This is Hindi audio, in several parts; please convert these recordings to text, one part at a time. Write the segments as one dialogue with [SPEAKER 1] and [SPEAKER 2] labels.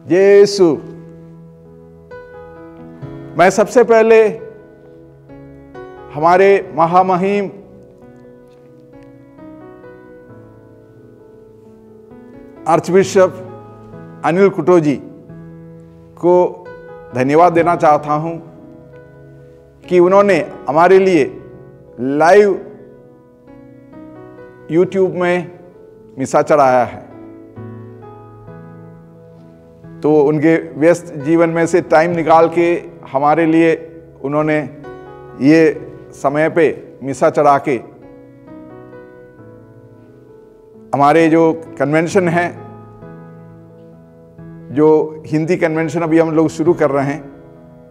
[SPEAKER 1] यीशु। मैं सबसे पहले हमारे महामहिम आर्चबिशप अनिल कुटोजी को धन्यवाद देना चाहता हूं कि उन्होंने हमारे लिए लाइव यूट्यूब में मिसा चढ़ाया है। तो उनके व्यस्त जीवन में से टाइम निकाल के हमारे लिए उन्होंने ये समय पे मिसा चढ़ा के हमारे जो कन्वेंशन है, जो हिंदी कन्वेंशन अभी हम लोग शुरू कर रहे हैं,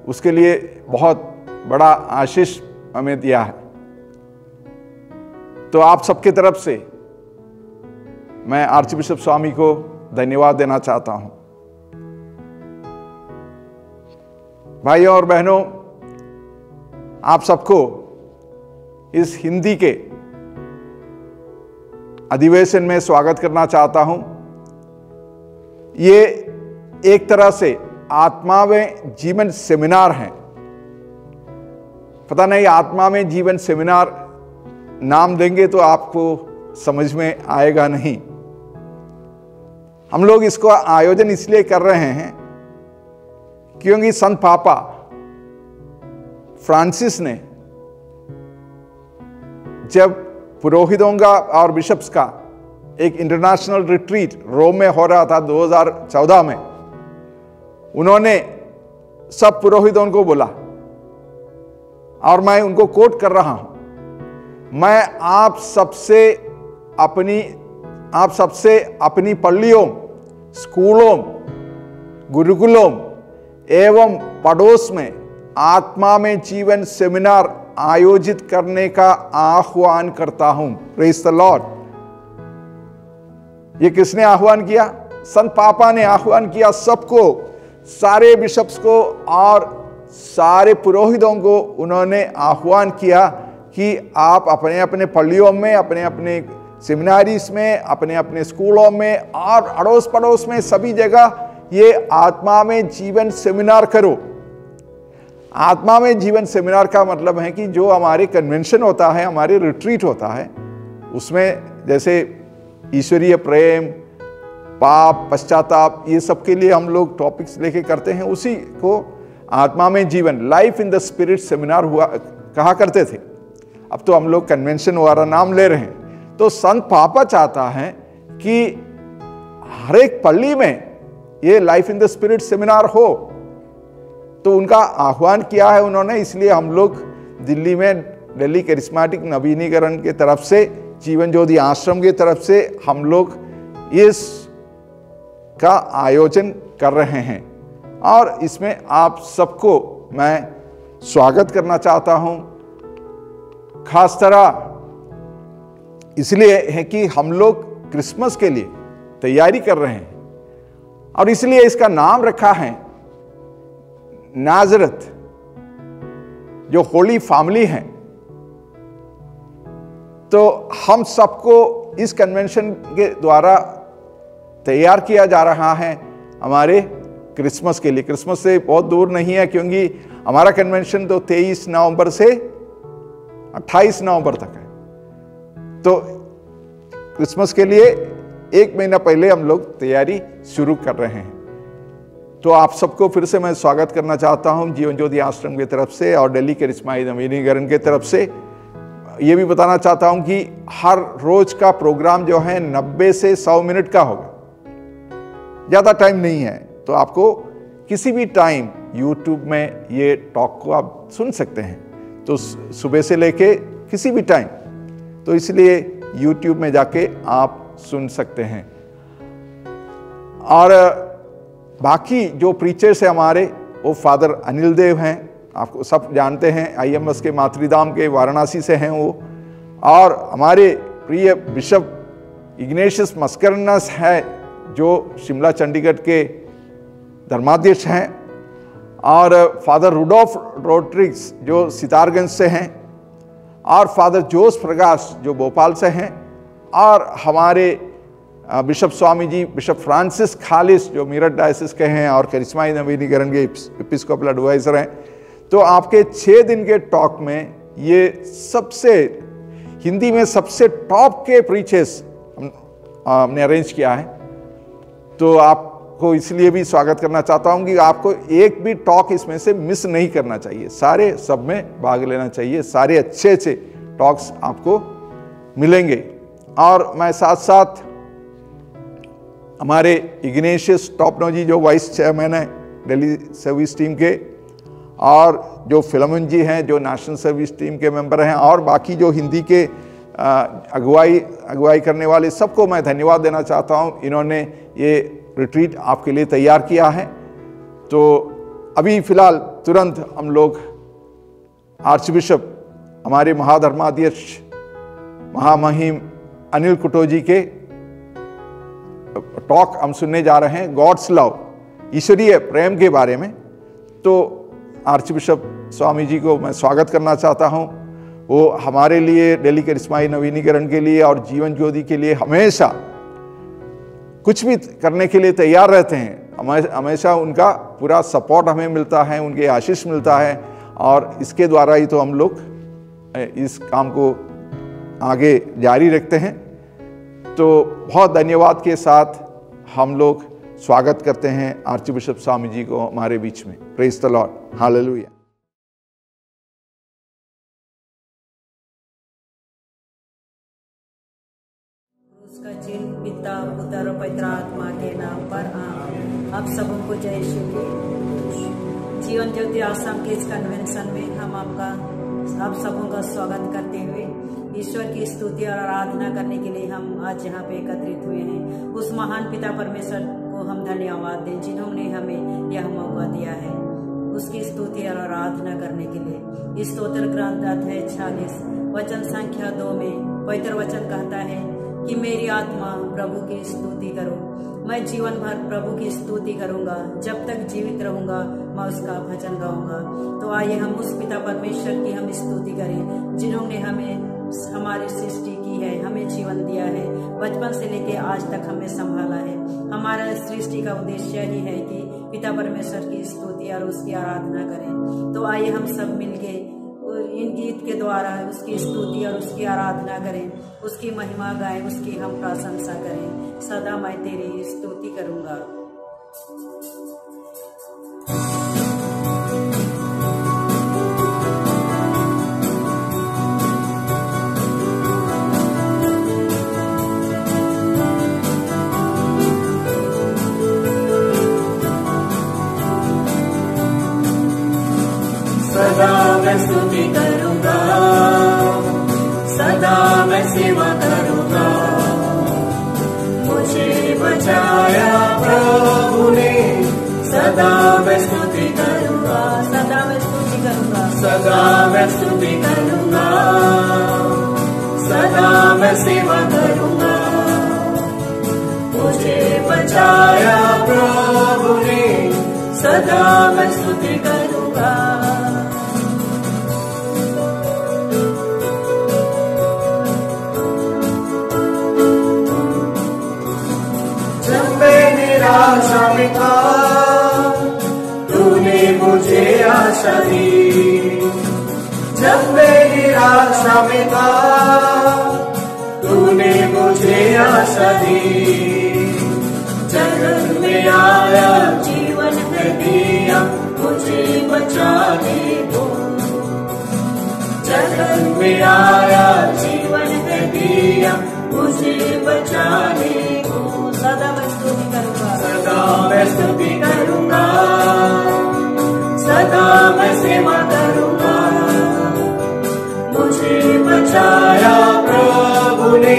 [SPEAKER 1] उसके लिए बहुत बड़ा आशीष हमें दिया है। तो आप सबके तरफ से मैं आर्चबिशप स्वामी को धन्यवाद देना चाहता हूं। भाइयों और बहनों, आप सबको इस हिंदी के अधिवेशन में स्वागत करना चाहता हूं। ये एक तरह से आत्मा में जीवन सेमिनार है। पता नहीं आत्मा में जीवन सेमिनार नाम देंगे तो आपको समझ में आएगा नहीं। हम लोग इसको आयोजन इसलिए कर रहे हैं क्योंकि संत पापा फ्रांसिस ने जब पुरोहितों का और बिशप्स का एक इंटरनेशनल रिट्रीट रोम में हो रहा था 2014 में, उन्होंने सब पुरोहितों को बोला, और मैं उनको कोट कर रहा हूं, मैं आप सबसे अपनी पल्लियों, स्कूलों, गुरुकुलों एवं पड़ोस में आत्मा में जीवन सेमिनार आयोजित करने का आह्वान करता हूं। Praise the Lord. ये किसने आह्वान किया? संत पापा ने आह्वान किया सबको, सारे बिशप्स को और सारे पुरोहितों को उन्होंने आह्वान किया कि आप अपने अपने पल्लियों में, अपने अपने सेमिनारीज में, अपने अपने स्कूलों में और अड़ोस पड़ोस में सभी जगह ये आत्मा में जीवन सेमिनार करो। आत्मा में जीवन सेमिनार का मतलब है कि जो हमारे कन्वेंशन होता है, हमारे रिट्रीट होता है, उसमें जैसे ईश्वरीय प्रेम, पाप, पश्चाताप, ये सब के लिए हम लोग टॉपिक्स लेके करते हैं, उसी को आत्मा में जीवन, life in the spirit seminar हुआ कहा करते थे। अब तो हम लोग कन्वेंशन वाला नाम ले रहे हैं। तो संत पापा चाहता है कि हर एक पल्ली में ये life in the spirit seminar हो। तो उनका आह्वान किया है उन्होंने, इसलिए हम लोग दिल्ली में दिल्ली करिश्माटिक नवीनीकरण के तरफ से, जीवन ज्योति आश्रम की तरफ से हम लोग इस का आयोजन कर रहे हैं, और इसमें आप सबको मैं स्वागत करना चाहता हूं। खास तरह इसलिए है कि हम लोग क्रिसमस के लिए तैयारी कर रहे हैं, और इसलिए इसका नाम रखा है नाजरत, जो होली फैमिली है। तो हम सबको इस कन्वेंशन के द्वारा तैयार किया जा रहा है हमारे क्रिसमस के लिए। क्रिसमस से बहुत दूर नहीं है, क्योंकि हमारा कन्वेंशन तो 23 नवंबर से 28 नवंबर तक है। तो क्रिसमस के लिए 1 महीना पहले हम लोग तैयारी शुरू कर रहे हैं। तो आप सबको फिर से मैं स्वागत करना चाहता हूं जीवन ज्योति आश्रम की तरफ से और दिल्ली करिश्माई नवीनीकरण की तरफ से। ये भी बताना चाहता हूं कि हर रोज का प्रोग्राम जो है 90 से 100 मिनट का होगा, ज़्यादा टाइम नहीं है। तो आपको किसी भी टाइम यूट्यूब में ये टॉक को आप सुन सकते हैं, तो सुबह से लेके किसी भी टाइम। तो इसलिए यूट्यूब में जाके आप सुन सकते हैं। और बाकी जो प्रीचर्स हैं हमारे, वो फादर अनिल देव हैं, आपको सब जानते हैं, IMS के मातृधाम के वाराणसी से हैं वो। और हमारे प्रिय बिशप इग्नेशियस मस्करनस है, जो शिमला चंडीगढ़ के धर्माध्यक्ष हैं। और फादर रुडोल्फ रोड्रिग्स जो सितारगंज से हैं, और फादर जोस प्रकाश जो भोपाल से हैं, और हमारे bishop Swami ji, bishop Francis खालिस जो मेरठ डायसिस के हैं और करिश्माई नवीनीकरण के एपिस्कोपल एडवाइजर हैं। तो आपके 6 दिन के टॉक में ये सबसे हिंदी में सबसे टॉप के प्रीचेस हमने अरेंज किया है। तो आपको इसलिए भी स्वागत करना चाहता हूं कि आपको एक भी टॉक इसमें से मिस नहीं करना चाहिए, सारे सब में भाग लेना चाहिए। सारे अच्छे अच्छे टॉक्स आपको मिलेंगे। और मैं साथ साथ हमारे इग्नेशियस टॉपनोजी जो वाइस चेयरमैन है दिल्ली सर्विस टीम के, और जो फिलोमेन जी हैं जो नेशनल सर्विस टीम के मेंबर हैं, और बाकी जो हिंदी के अगुवाई करने वाले सबको मैं धन्यवाद देना चाहता हूं। इन्होंने ये रिट्रीट आपके लिए तैयार किया है। तो अभी फिलहाल तुरंत हम लोग आर्च बिशप हमारे महाधर्माध्यक्ष महामहिम अनिल कुटोजी के टॉक हम सुनने जा रहे हैं, गॉड्स लव, ईश्वरीय प्रेम के बारे में। तो आर्च बिशप स्वामी जी को मैं स्वागत करना चाहता हूं। वो हमारे लिए, दिल्ली करिश्माई नवीनीकरण के लिए और जीवन ज्योति के लिए हमेशा कुछ भी करने के लिए तैयार रहते हैं। हमेशा उनका पूरा सपोर्ट हमें मिलता है, उनके आशीष मिलता है, और इसके द्वारा ही तो हम लोग इस काम को आगे जारी रखते हैं। तो बहुत धन्यवाद के साथ हम लोग स्वागत करते हैं आर्च बिशप स्वामी जी को हमारे बीच में। Praise the Lord, hallelujah.
[SPEAKER 2] उसका चिन्ह पिता, पुत्र और पवित्र आत्मा के नाम पर आमीन। आप सबको जय यीशु की। जीवन ज्योति आसाम के इस कन्वेंशन में हम आप सबों का स्वागत करते हुए ईश्वर की स्तुति और आराधना करने के लिए हम आज यहाँ पे एकत्रित हुए हैं। उस महान पिता परमेश्वर को हम धन्यवाद दें जिन्होंने हमें यह मौका दिया है उसकी स्तुति और आराधना करने के लिए। इस स्तोत्र ग्रंथ अध्याय 46 वचन संख्या 2 में पवित्र वचन कहता है कि मेरी आत्मा प्रभु की स्तुति करो। मैं जीवन भर प्रभु की स्तुति करूंगा, जब तक जीवित रहूंगा मैं उसका भजन गाऊंगा। तो आइए हम उस पिता परमेश्वर की हम स्तुति करें जिन्होंने हमें हमारी सृष्टि की है, हमें जीवन दिया है, बचपन से लेके आज तक हमें संभाला है। हमारा सृष्टि का उद्देश्य ही है कि पिता परमेश्वर की स्तुति और उसकी आराधना करें। तो आइए हम सब मिलके इन गीत के द्वारा उसकी स्तुति और उसकी आराधना करें, उसकी महिमा गाएं, उसकी हम प्रशंसा करें। सदा मैं तेरी स्तुति करूंगा।
[SPEAKER 3] सदा मैं स्तुति करूंगा, सदा मैं सेवा करूंगा। मुझे बचाया प्रभु ने, सदा मैं स्तुति करूंगा,
[SPEAKER 2] सदा मैं स्तुति करूंगा,
[SPEAKER 3] सदा मैं स्तुति करूंगा, सदा मैं सेवा करूंगा। मुझे बचाया प्रभु ने, सदा मैं स्तुति करूंगा। आशा में था तूने मुझे आशा दी, जब मैं निराशा में था तूने मुझे आशा दी। जगत में आया जीवन है दिया मुझे बचाने को, जगत में आया जीवन है दिया मुझे बचाने को।
[SPEAKER 2] सदा मैं स्तुति करूंगा,
[SPEAKER 3] सदा मैं स्तुति करूंगा, सदा मैं सेवा करूंगा। मुझे बचाया प्रभु ने,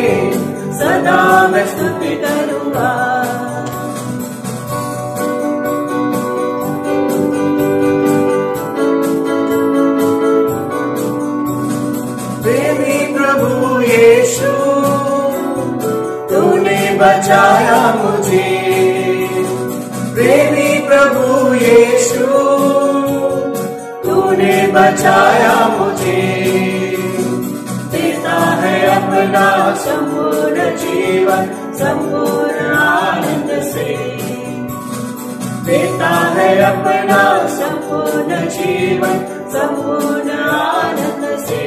[SPEAKER 3] सदा मैं स्तुति करूंगा। प्रेमी प्रभु यीशु तूने बचाया मुझे, प्रेमी प्रभु यीशु तूने बचाया मुझे। देता है अपना संपूर्ण जीवन, संपूर्ण से देता है अपना संपूर्ण जीवन संपूर्ण आनंद से।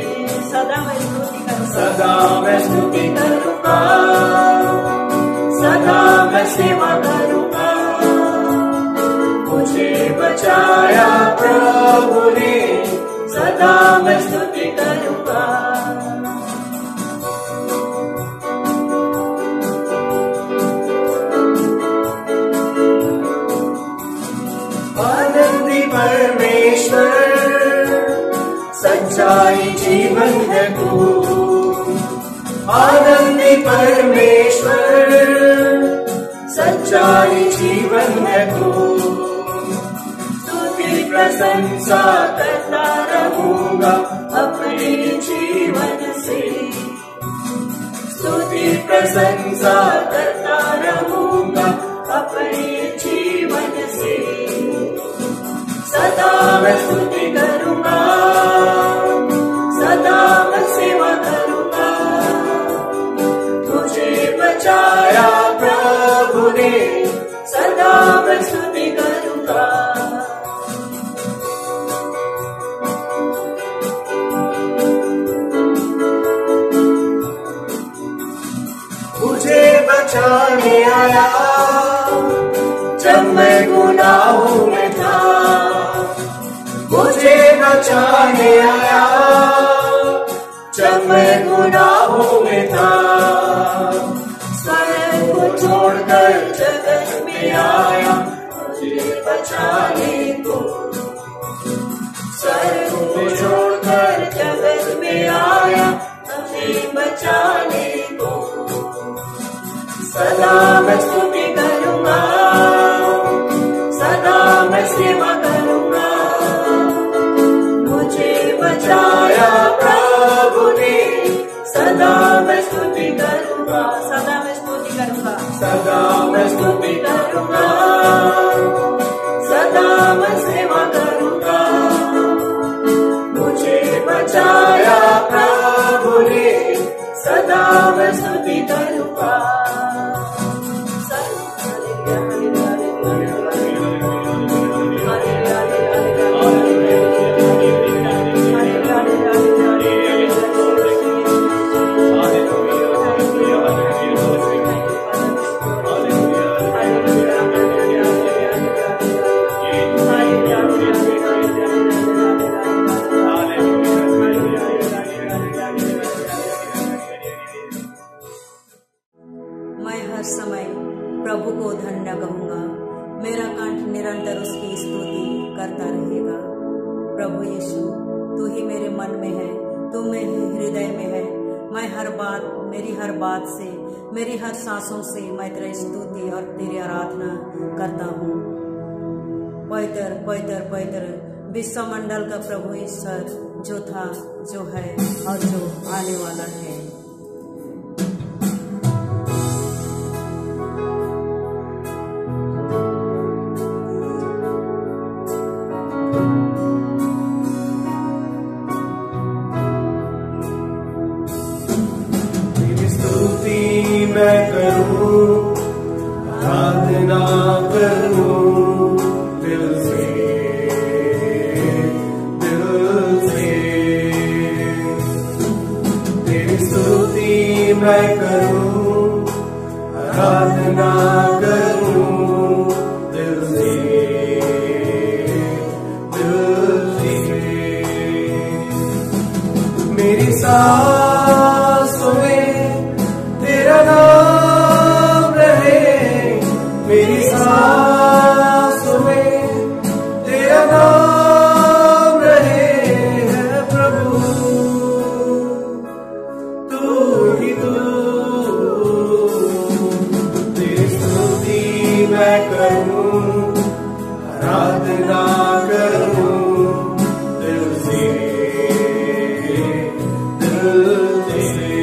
[SPEAKER 2] सदा मैं स्तुति करूंगा,
[SPEAKER 3] सदा मैं स्तुति करूंगा, सदा मैं सेवा करूंगा। मुझे बचाया प्रभु ने, सदा मैं स्तुति करूंगा। आनंदी परमेश्वर सच्चाई जीवन है तू, आनंदी परमेश्वर सच्चाई जीवन है तू। स्तुति प्रशंसा करता रहूंगा अपने जीवन से, स्तुति प्रशंसा करता रहूंगा अपने जीवन से। सदा मैं स्तुति करूंगा, सदा मैं सेवा करूंगा। तुझे बचाया प्रभु ने, सदा मैं स्तुति करूंगा। मुझे बचाने आया जब मैं गुनाहों में था, मुझे बचाने आया जब मैं गुनाहों में था। स्वयं को छोड़कर जगत में आया मुझे बचाने को, स्वयं को छोड़कर जगत में आया मुझे बचाने को। सदा मैं स्तुति करूंगा, सदा मैं सेवा करूंगा। मुझे बचाया प्रभु ने, सदा मैं स्तुति करूंगा,
[SPEAKER 2] सदा मैं स्तुति करूंगा,
[SPEAKER 3] सदा मैं स्तुति करूंगा, सदा मैं सेवा करूंगा। मुझे बचाया प्रभु ने, सदा मैं स्तुति करूंगा।
[SPEAKER 2] मैं हर समय प्रभु को धन्य कहूंगा, मेरा कंठ निरंतर उसकी स्तुति करता रहेगा। प्रभु यीशु, तू ही मेरे मन में है, तू मेरे हृदय में है। मैं मेरी हर बात से, मेरी हर सांसों से मैं तेरी स्तुति और तेरी आराधना करता हूँ। पवित्र पवित्र पवित्र विश्वमंडल का प्रभु ईश्वर, जो था, जो है और जो आने वाला है।
[SPEAKER 3] मैं करूं, आराधना करूं दिल से, दिल से। तेरी स्तुति मैं करूं, आराधना करूं दिल से, दिल से। मेरी सांसों में तेरा नाम रहे, मेरी सांसों में तेरा नाम रहे। है प्रभु तू ही तू, तेरी स्तुति मैं करूं, आराधना करूं दिल से, दिल से।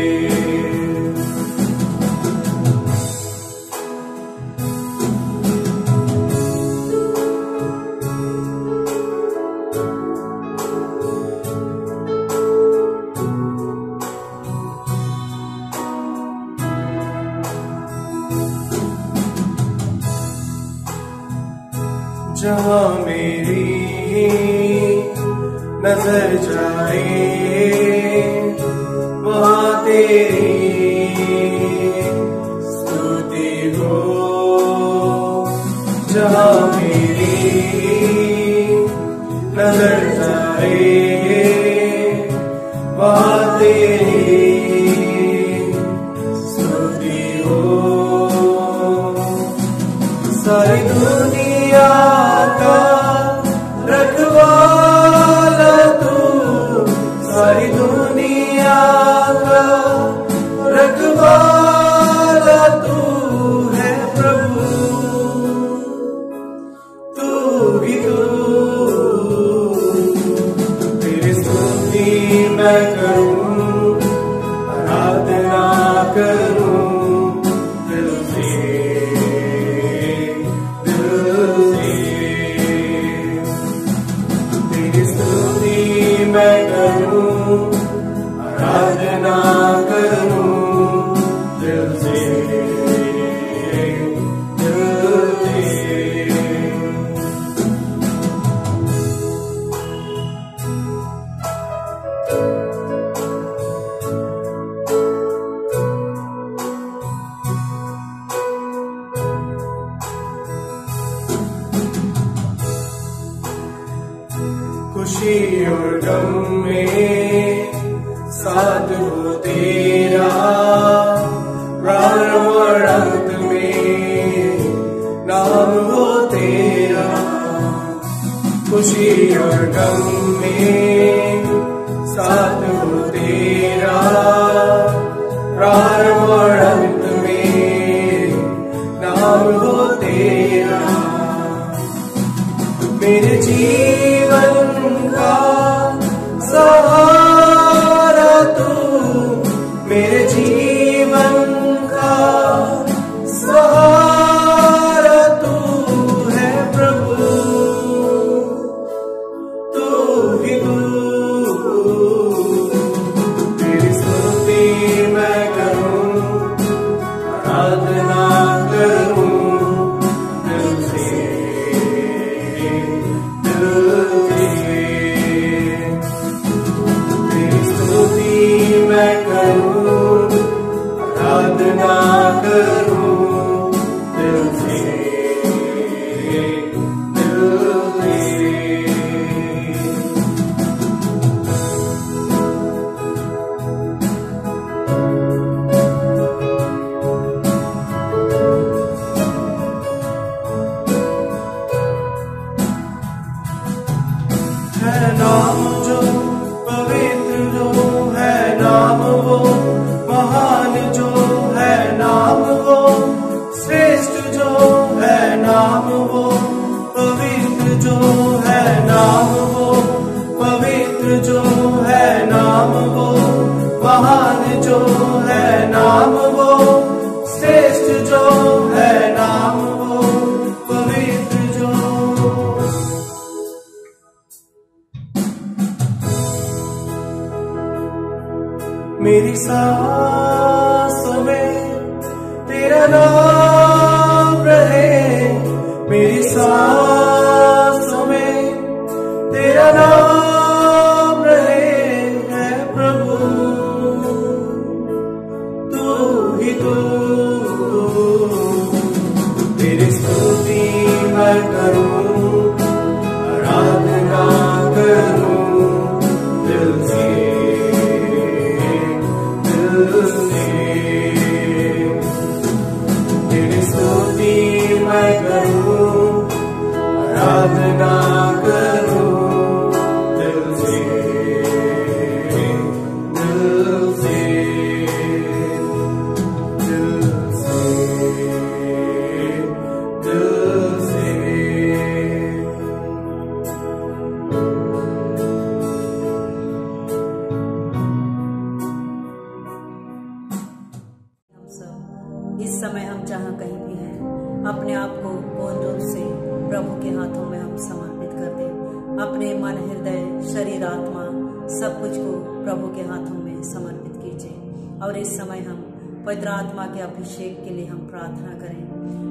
[SPEAKER 3] जहाँ मेरी नजर जाए वहाँ तेरी स्तुति हो। जहाँ मेरी नजर जाए वहाँ तेरी स्तुति हो। सारी दुनिया का रखवाला तू, सारी दुनिया का रखवाला तू है प्रभु, तू ही तू। तेरी स्तुति मैं करूं, आराधना करूं दिल से, तेरी स्तुति मैं करूं, आराधना करूं दिल से, दिल से। खुशी और गम में साथ हो तेरा, प्रारंभ और अंत में नाम हो तेरा। खुशी और गम में साथ हो तेरा, प्रारंभ और अंत में नाम हो तेरा। मेरे जीवन का सहारा तू, मेरे जीवन का सहारा तू है प्रभु, तू ही तू। तेरी स्तुति मैं करूं, आराधना करूं दिल से, तेरी स्तुति मैं करूं, आराधना करूं दिल से, दिल से। है नाम जो पवित्र जो है नाम वो, महान जो है नाम वो, श्रेष्ठ जो है नाम वो, पवित्र जो है नाम वो, पवित्र जो है नाम वो, महान जो है नाम वो, श्रेष्ठ जो है नाम वो, पवित्र जो। मेरी सांसों में तेरा नाम रहे, मेरी सांसों में तेरा नाम रहे है प्रभु, तू ही तू। तेरी स्तुति मैं करूं, आराधना करूं दिल से, तेरी स्तुति मैं करूं, आराधना करूं दिल से, दिल से, दिल से, दिल से।
[SPEAKER 2] इस समय हम जहाँ कहीं भी हैं, अपने आप को पूर्ण रूप से प्रभु के हाथों में हम समर्पित कर दें। अपने मन, हृदय, शरीर, आत्मा सब कुछ को प्रभु के हाथों में समर्पित कीजिए। और इस समय हम पवित्र आत्मा के अभिषेक के लिए हम प्रार्थना करें।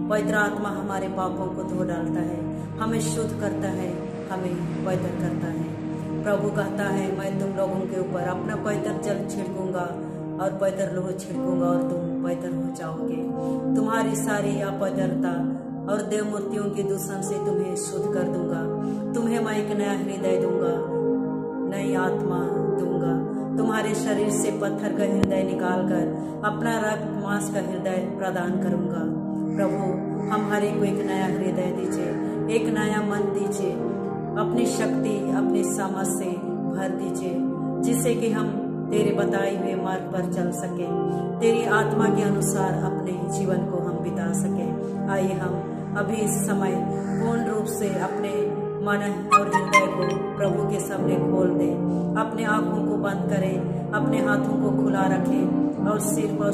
[SPEAKER 2] पवित्र आत्मा हमारे पापों को धो डालता है, हमें शुद्ध करता है, हमें पवित्र करता है। प्रभु कहता है, मैं तुम लोगों के ऊपर अपना पवित्र जल छिड़कूंगा और पवित्र लोह छिड़कूंगा और तुम पवित्र हो जाओगे। तुम्हारी सारी अपवित्रता और देव मूर्तियों की दूषण से तुम्हें शुद्ध कर दूंगा। तुम्हें मैं एक नया हृदय दूंगा, नई आत्मा दूंगा। तुम्हारे शरीर से पत्थर का हृदय निकालकर अपना रक्त मांस का हृदय प्रदान करूंगा। प्रभु, हम हर एक को एक नया हृदय दीजिए, एक नया मन दीजिए, अपनी शक्ति अपनी समझ से भर दीजिए, जिससे कि हम तेरे बताए हुए मार्ग पर चल सके, तेरी आत्मा के अनुसार अपने जीवन को हम बिता सके। आइए हम अभी इस समय पूर्ण रूप से अपने मन और हृदय को प्रभु के सामने खोल दें, अपने आंखों को बंद करें, अपने हाथों को खुला रखें और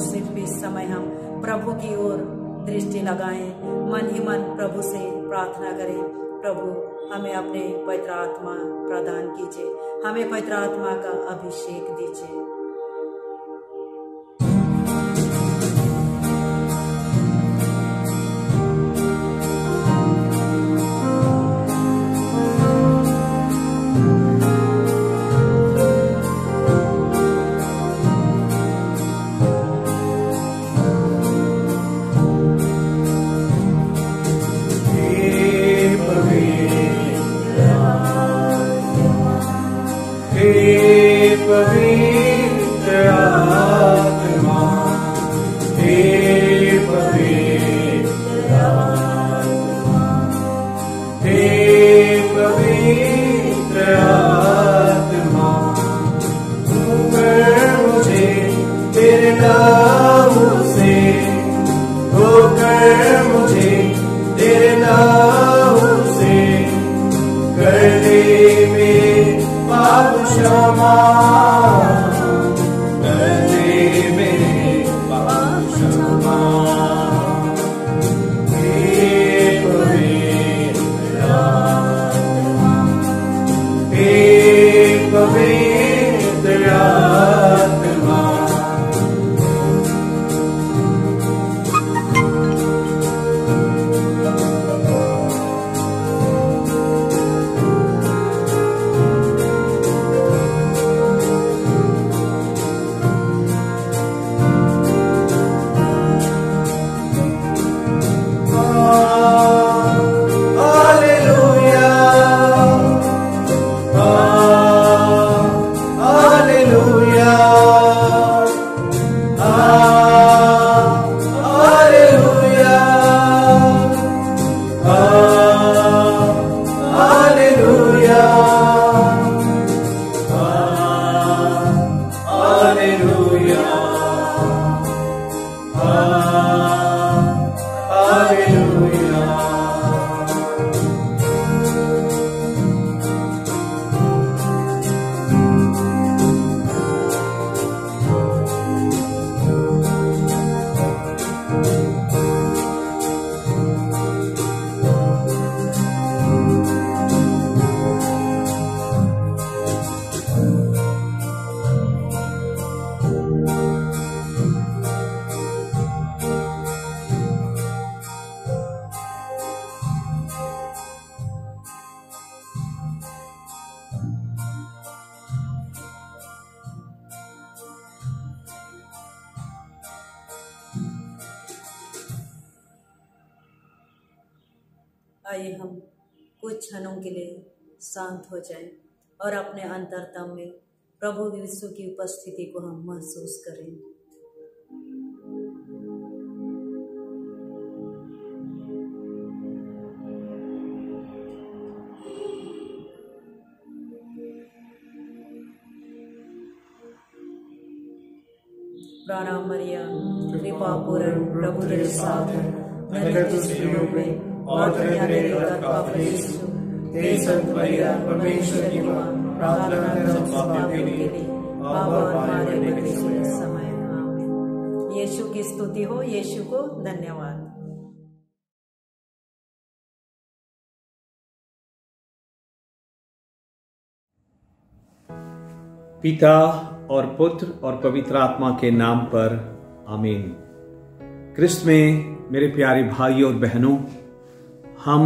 [SPEAKER 2] सिर्फ इस समय हम प्रभु की ओर दृष्टि लगाएं, मन ही मन प्रभु से प्रार्थना करें। प्रभु, हमें अपने पवित्र आत्मा प्रदान कीजिए, हमें पवित्र आत्मा का अभिषेक दीजिए। आइए हम कुछ क्षणों के लिए शांत हो जाएं और अपने अंतरतम में प्रभु यीशु की उपस्थिति को हम महसूस करें। प्रणाम मरिया, कृपा पूर्ण, प्रभु तेरे साथ है, धन्य स्त्रियों में और धन्य तेरे उदर का फल यीशु। हे संत मरिया, परमेश्वर की मां, प्रार्थना कर हम पापियों के लिए, अब और हमारे मरने के समय। आमीन। यीशु की स्तुति हो, यीशु को धन्यवाद।
[SPEAKER 4] पिता और पुत्र और पवित्र आत्मा के नाम पर आमीन। क्रिस्त में मेरे प्यारे भाइयों और बहनों, हम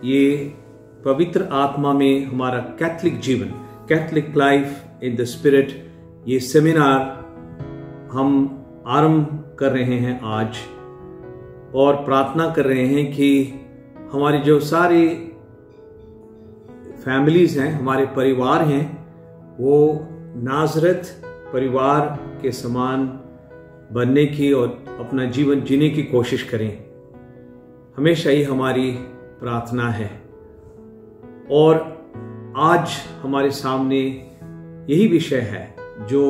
[SPEAKER 4] ये पवित्र आत्मा में हमारा कैथलिक जीवन, Catholic life in the spirit, ये सेमिनार हम आरंभ कर रहे हैं आज, और प्रार्थना कर रहे हैं कि हमारी जो सारी फैमिलीज हैं, हमारे परिवार हैं, वो नाज़रेत परिवार के समान बनने की और अपना जीवन जीने की कोशिश करें। हमेशा ही हमारी प्रार्थना है। और आज हमारे सामने यही विषय है जो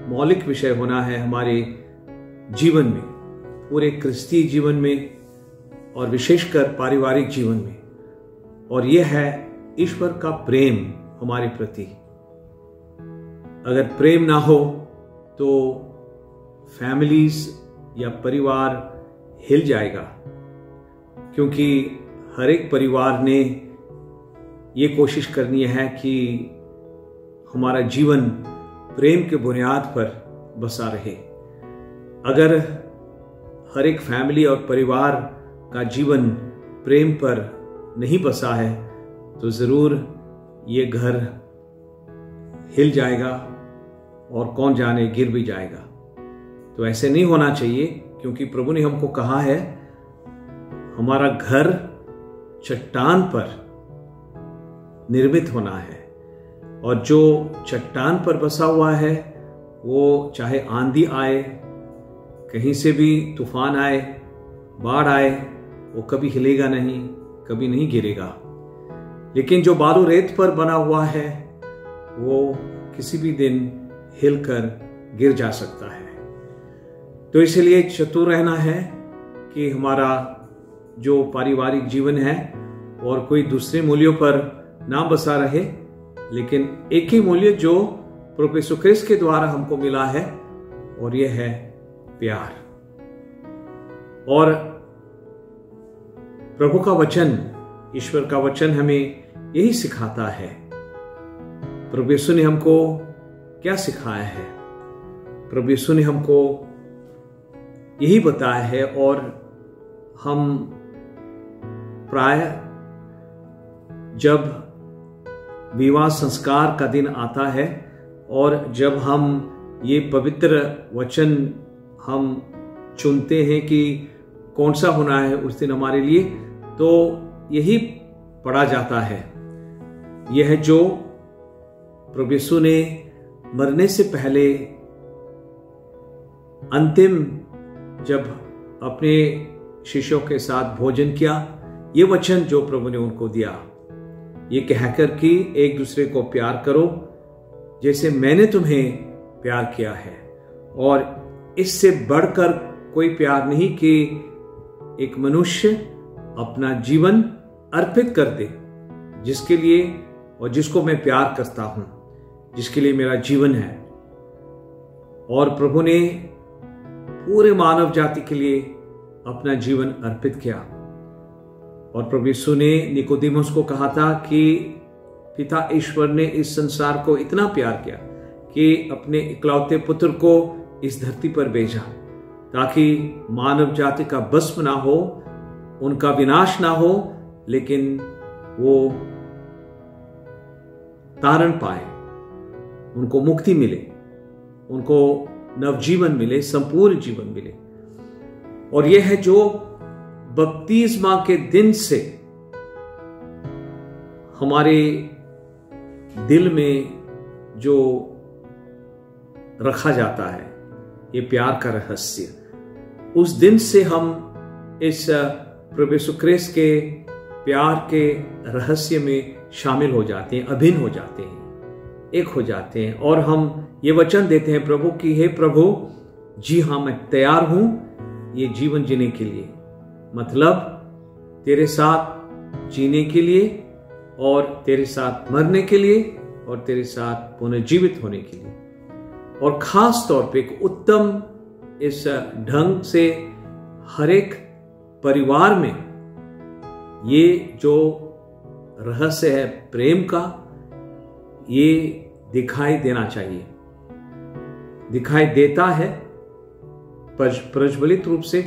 [SPEAKER 4] मौलिक विषय होना है हमारे जीवन में, पूरे क्रिस्तीय जीवन में और विशेषकर पारिवारिक जीवन में, और यह है ईश्वर का प्रेम हमारे प्रति। अगर प्रेम ना हो तो फैमिलीज या परिवार हिल जाएगा, क्योंकि हर एक परिवार ने ये कोशिश करनी है कि हमारा जीवन प्रेम के बुनियाद पर बसा रहे। अगर हर एक फैमिली और परिवार का जीवन प्रेम पर नहीं बसा है तो ज़रूर ये घर हिल जाएगा और कौन जाने गिर भी जाएगा। तो ऐसे नहीं होना चाहिए, क्योंकि प्रभु ने हमको कहा है हमारा घर चट्टान पर निर्मित होना है, और जो चट्टान पर बसा हुआ है वो चाहे आंधी आए, कहीं से भी तूफान आए, बाढ़ आए, वो कभी हिलेगा नहीं, कभी नहीं गिरेगा। लेकिन जो बालू रेत पर बना हुआ है वो किसी भी दिन हिलकर गिर जा सकता है। तो इसलिए चतुर रहना है कि हमारा जो पारिवारिक जीवन है और कोई दूसरे मूल्यों पर ना बसा रहे, लेकिन एक ही मूल्य जो प्रभु यीशु ख्रिस्त के द्वारा हमको मिला है, और यह है प्यार। और प्रभु का वचन, ईश्वर का वचन हमें यही सिखाता है। प्रभु यीशु ने हमको क्या सिखाया है? प्रभु यीशु ने हमको यही बताया है, और हम प्राय जब विवाह संस्कार का दिन आता है और जब हम ये पवित्र वचन हम चुनते हैं कि कौन सा होना है उस दिन हमारे लिए, तो यही पढ़ा जाता है। यह जो प्रभु यीशु ने मरने से पहले अंतिम जब अपने शिष्यों के साथ भोजन किया, ये वचन जो प्रभु ने उनको दिया, ये कहकर कि एक दूसरे को प्यार करो जैसे मैंने तुम्हें प्यार किया है। और इससे बढ़कर कोई प्यार नहीं कि एक मनुष्य अपना जीवन अर्पित कर दे जिसके लिए और जिसको मैं प्यार करता हूं, जिसके लिए मेरा जीवन है। और प्रभु ने पूरे मानव जाति के लिए अपना जीवन अर्पित किया। और प्रभु यीशु ने निकोदेमुस को कहा था कि पिता ईश्वर ने इस संसार को इतना प्यार किया कि अपने इकलौते पुत्र को इस धरती पर भेजा, ताकि मानव जाति का भस्म ना हो, उनका विनाश ना हो, लेकिन वो तारण पाए, उनको मुक्ति मिले, उनको नवजीवन मिले, संपूर्ण जीवन मिले। और यह है जो बपतिस्मा के दिन से हमारे दिल में जो रखा जाता है, ये प्यार का रहस्य, उस दिन से हम इस प्रभु यीशु ख्रिस्त के प्यार के रहस्य में शामिल हो जाते हैं, अभिन्न हो जाते हैं, एक हो जाते हैं। और हम ये वचन देते हैं प्रभु की, हे प्रभु, जी हाँ, मैं तैयार हूं ये जीवन जीने के लिए, मतलब तेरे साथ जीने के लिए और तेरे साथ मरने के लिए और तेरे साथ पुनर्जीवित होने के लिए। और खास तौर पे एक उत्तम इस ढंग से हर एक परिवार में ये जो रहस्य है प्रेम का, ये दिखाई देना चाहिए, दिखाई देता है प्रज्वलित रूप से,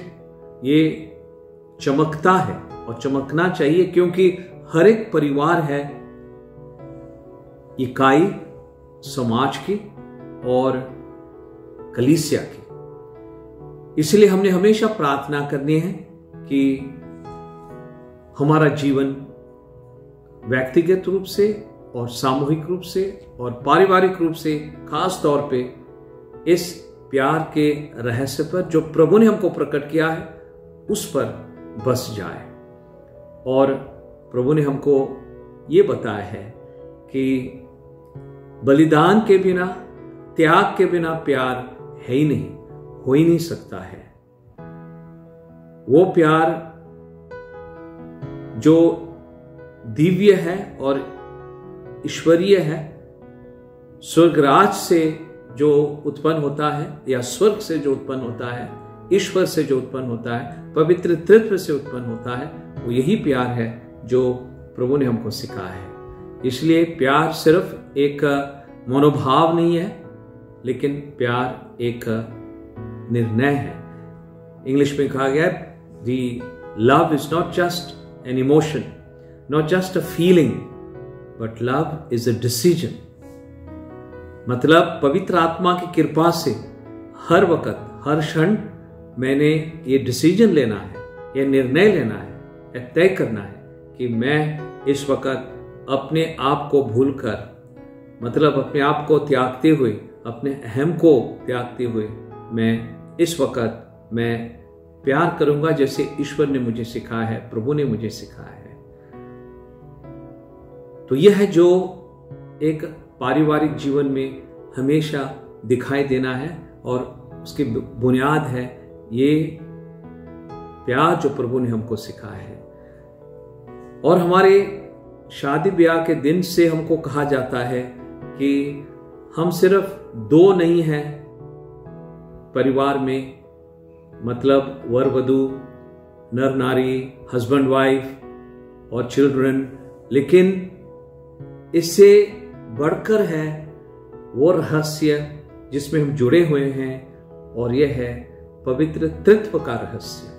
[SPEAKER 4] ये चमकता है और चमकना चाहिए, क्योंकि हर एक परिवार है इकाई समाज की और कलीसिया की। इसलिए हमने हमेशा प्रार्थना करनी है कि हमारा जीवन व्यक्तिगत रूप से और सामूहिक रूप से और पारिवारिक रूप से खास तौर पे इस प्यार के रहस्य पर जो प्रभु ने हमको प्रकट किया है उस पर बस जाए। और प्रभु ने हमको ये बताया है कि बलिदान के बिना, त्याग के बिना प्यार है ही नहीं, हो ही नहीं सकता है। वो प्यार जो दिव्य है और ईश्वरीय है, स्वर्गराज से जो उत्पन्न होता है या स्वर्ग से जो उत्पन्न होता है, ईश्वर से जो उत्पन्न होता है, पवित्र तत्व से उत्पन्न होता है, वो यही प्यार है जो प्रभु ने हमको सिखाया है। इसलिए प्यार सिर्फ एक मनोभाव नहीं है, लेकिन प्यार एक निर्णय है। इंग्लिश में कहा गया है the love is not just an emotion, not just a feeling, but love is a decision. मतलब पवित्र आत्मा की कृपा से हर वक्त, हर क्षण मैंने ये डिसीजन लेना है, ये निर्णय लेना है, यह तय करना है कि मैं इस वक्त अपने आप को भूलकर, मतलब अपने आप को त्यागते हुए, अपने अहम को त्यागते हुए, मैं इस वक्त मैं प्यार करूंगा जैसे ईश्वर ने मुझे सिखाया है, प्रभु ने मुझे सिखाया है। तो यह है जो एक पारिवारिक जीवन में हमेशा दिखाई देना है और उसकी बुनियाद है ये प्यार जो प्रभु ने हमको सिखाया है। और हमारे शादी ब्याह के दिन से हमको कहा जाता है कि हम सिर्फ दो नहीं हैं परिवार में, मतलब वर वधू, नर नारी, हस्बैंड वाइफ और चिल्ड्रन, लेकिन इससे बढ़कर है वो रहस्य जिसमें हम जुड़े हुए हैं, और यह है पवित्र तत्व का रहस्य।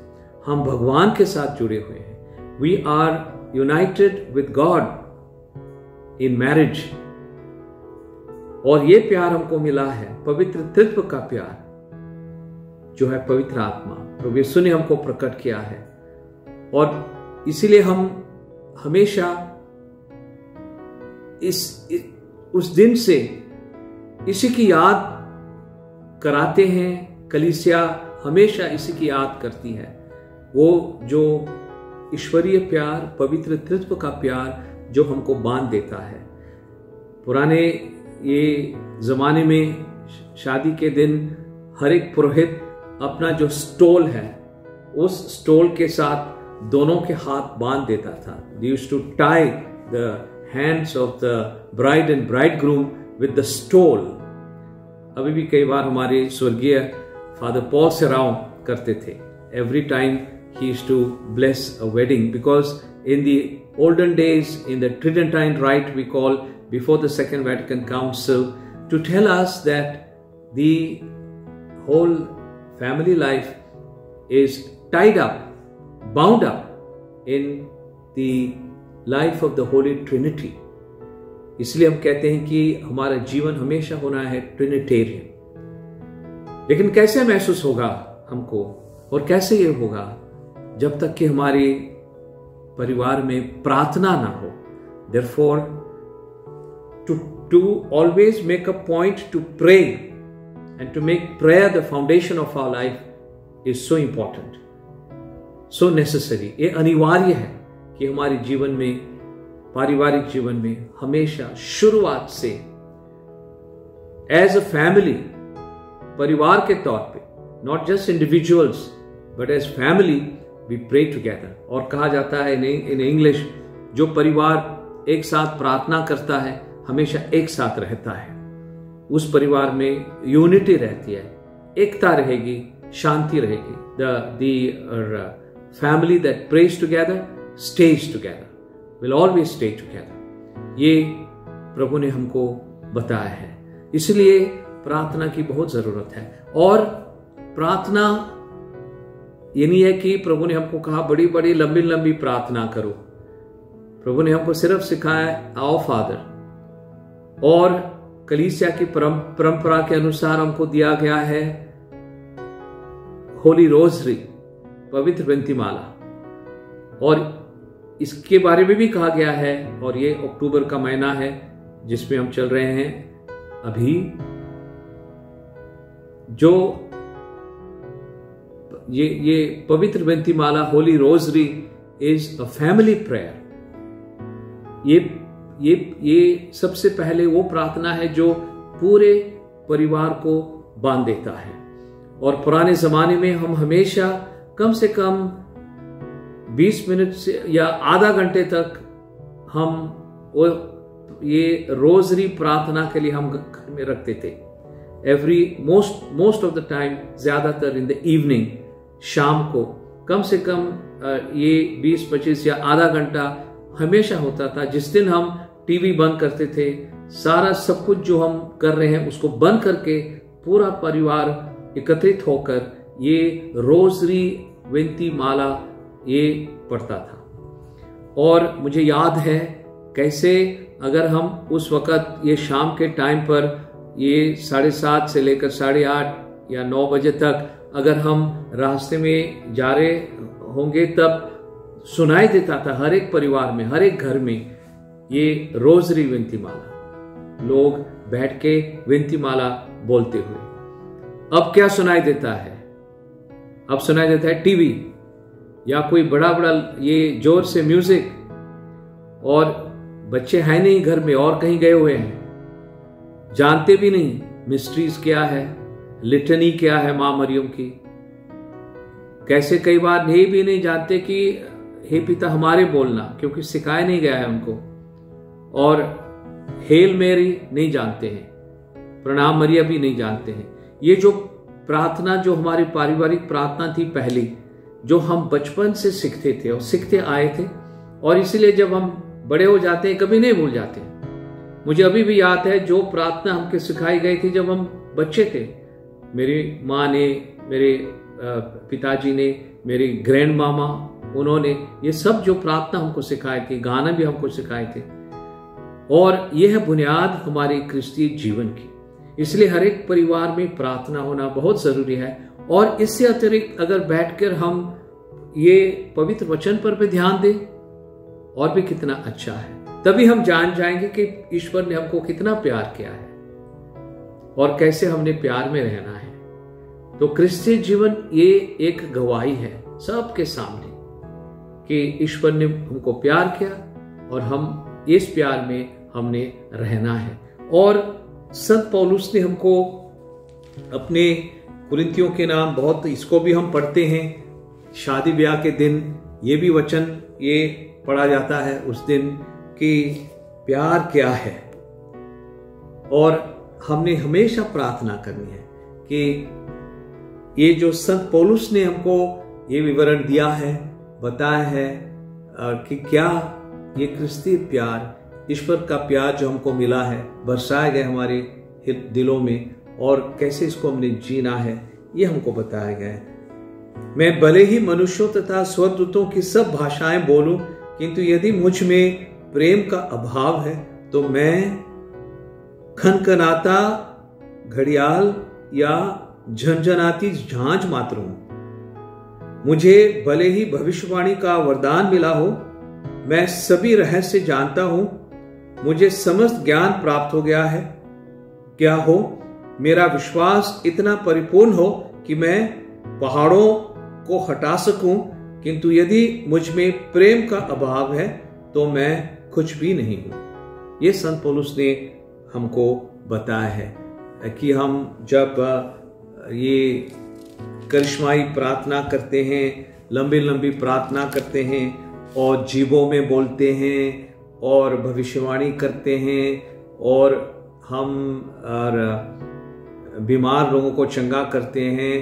[SPEAKER 4] हम भगवान के साथ जुड़े हुए हैं। We are united with God in marriage, और ये प्यार हमको मिला है, पवित्र तत्व का प्यार जो है पवित्र आत्मा, प्रभु यीशु ने हमको प्रकट किया है। और इसीलिए हम हमेशा उस दिन से इसी की याद कराते हैं। कलीसिया हमेशा इसी की याद करती है, वो जो ईश्वरीय प्यार, पवित्र तत्व का प्यार जो हमको बांध देता है। पुराने ये जमाने में शादी के दिन हर एक पुरोहित अपना जो स्टोल है उस स्टोल के साथ दोनों के हाथ बांध देता था। They used to tie the hands of the bride and bridegroom with the stole। अभी भी कई बार हमारे स्वर्गीय फादर पॉल सेराउ करते थे। Every time he used to bless a wedding, because in the olden days, in the Tridentine rite we call before the Second Vatican Council, to tell us that the whole family life is tied up, bound up in the life of the Holy Trinity। इसलिए हम कहते हैं कि हमारा जीवन हमेशा होना है ट्रिनिटेरियन। लेकिन कैसे महसूस होगा हमको, और कैसे ये होगा, जब तक कि हमारे परिवार में प्रार्थना ना हो। Therefore, to always make a point to pray and to make prayer the foundation of our life is so important, so necessary। ये अनिवार्य है कि हमारे जीवन में, पारिवारिक जीवन में हमेशा शुरुआत से एज अ फैमिली, परिवार के तौर पे, not just individuals but as family we pray together. और कहा जाता है इन इंग्लिश, जो परिवार एक साथ प्रार्थना करता है हमेशा एक साथ रहता है। उस परिवार में यूनिटी रहती है, एकता रहेगी, शांति रहेगी। The family that praise together stage together, will always stay together. ये प्रभु ने हमको बताया है। इसलिए प्रार्थना की बहुत जरूरत है। और प्रार्थना ये नहीं है कि प्रभु ने हमको कहा बड़ी बड़ी लंबी लंबी प्रार्थना करो। प्रभु ने हमको सिर्फ सिखाया है आओ फादर, और कलीसिया की परंपरा के अनुसार हमको दिया गया है होली रोजरी, पवित्र विनती माला, और इसके बारे में भी कहा गया है। और ये अक्टूबर का महीना है जिसमें हम चल रहे हैं अभी, जो ये पवित्र विनती माला holy rosary is a family prayer. ये सबसे पहले वो प्रार्थना है जो पूरे परिवार को बांध देता है। और पुराने जमाने में हम हमेशा कम से कम 20 मिनट से या आधा घंटे तक हम वो ये रोजरी प्रार्थना के लिए हम घर में रखते थे। मोस्ट ऑफ द टाइम, ज्यादातर इन द इवनिंग, शाम को कम से कम ये 20-25 या आधा घंटा हमेशा होता था, जिस दिन हम टीवी बंद करते थे, सारा सब कुछ जो हम कर रहे हैं उसको बंद करके पूरा परिवार एकत्रित होकर ये रोजरी विनती माला ये पढ़ता था। और मुझे याद है कैसे अगर हम उस वक़्त ये शाम के टाइम पर ये 7:30 से लेकर 8:30 या 9 बजे तक अगर हम रास्ते में जा रहे होंगे तब सुनाई देता था हर एक परिवार में, हर एक घर में ये रोजरी विनती माला, लोग बैठ के विनती माला बोलते हुए। अब क्या सुनाई देता है? अब सुनाई देता है टीवी या कोई बड़ा ये जोर से म्यूजिक, और बच्चे हैं नहीं घर में और कहीं गए हुए हैं, जानते भी नहीं मिस्ट्रीज क्या है, लिटनी क्या है मां मरियम की। कैसे कई बार ये भी नहीं जानते कि हे पिता हमारे बोलना, क्योंकि सिखाया नहीं गया है उनको। और हेल मेरी नहीं जानते हैं, प्रणाम मरिया भी नहीं जानते हैं। ये जो प्रार्थना, जो हमारी पारिवारिक प्रार्थना थी पहली, जो हम बचपन से सीखते थे और सीखते आए थे, और इसीलिए जब हम बड़े हो जाते हैं कभी नहीं भूल जाते। मुझे अभी भी याद है जो प्रार्थना हमको सिखाई गई थी जब हम बच्चे थे। मेरी माँ ने, मेरे पिताजी ने, मेरी ग्रैंड मामा, उन्होंने ये सब जो प्रार्थना हमको सिखाई थी, गाना भी हमको सिखाए थे, और यह है बुनियाद हमारे क्रिस्तीय जीवन की। इसलिए हर एक परिवार में प्रार्थना होना बहुत जरूरी है। और इससे अतिरिक्त अगर बैठकर हम ये पवित्र वचन पर भी ध्यान दें और भी कितना अच्छा है, तभी हम जान जाएंगे कि ईश्वर ने हमको कितना प्यार किया है और कैसे हमने प्यार में रहना है। तो क्रिस्तीय जीवन ये एक गवाही है सबके सामने कि ईश्वर ने हमको प्यार किया और हम इस प्यार में हमने रहना है। और संत पौलुस ने हमको अपने कुरिन्थियों के नाम बहुत, इसको भी हम पढ़ते हैं शादी ब्याह के दिन, ये भी वचन ये पढ़ा जाता है उस दिन कि प्यार क्या है। और हमने हमेशा प्रार्थना करनी है कि ये जो संत पौलुस ने हमको ये विवरण दिया है, बताया है कि क्या ये क्रिस्तीय प्यार, ईश्वर का प्यार जो हमको मिला है, बरसाया गया हमारे दिलों में, और कैसे इसको हमने जीना है, ये हमको बताया गया है। मैं भले ही मनुष्यों तथा स्वर्गदूतों की सब भाषाएं बोलूं, किंतु यदि मुझ में प्रेम का अभाव है तो मैं खनखनाता घड़ियाल या झंझनाती झांझ मात्र हूं। मुझे भले ही भविष्यवाणी का वरदान मिला हो, मैं सभी रहस्य जानता हूं, मुझे समस्त ज्ञान प्राप्त हो गया है, क्या हो मेरा विश्वास इतना परिपूर्ण हो कि मैं पहाड़ों को हटा सकूं, किंतु यदि मुझ में प्रेम का अभाव है तो मैं कुछ भी नहीं हूं। ये संत पौलुस ने हमको बताया है कि हम जब ये करिश्माई प्रार्थना करते हैं, लंबी लंबी प्रार्थना करते हैं और जीवों में बोलते हैं और भविष्यवाणी करते हैं, और हम बीमार लोगों को चंगा करते हैं,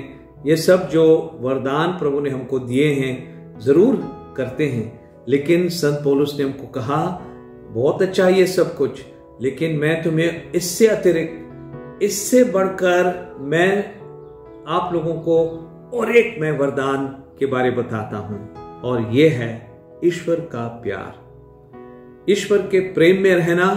[SPEAKER 4] ये सब जो वरदान प्रभु ने हमको दिए हैं जरूर करते हैं। लेकिन संत पौलुस ने हमको कहा बहुत अच्छा ये सब कुछ, लेकिन मैं तुम्हें इससे अतिरिक्त, इससे बढ़कर मैं आप लोगों को और एक मैं वरदान के बारे बताता हूं, और ये है ईश्वर का प्यार। ईश्वर के प्रेम में रहना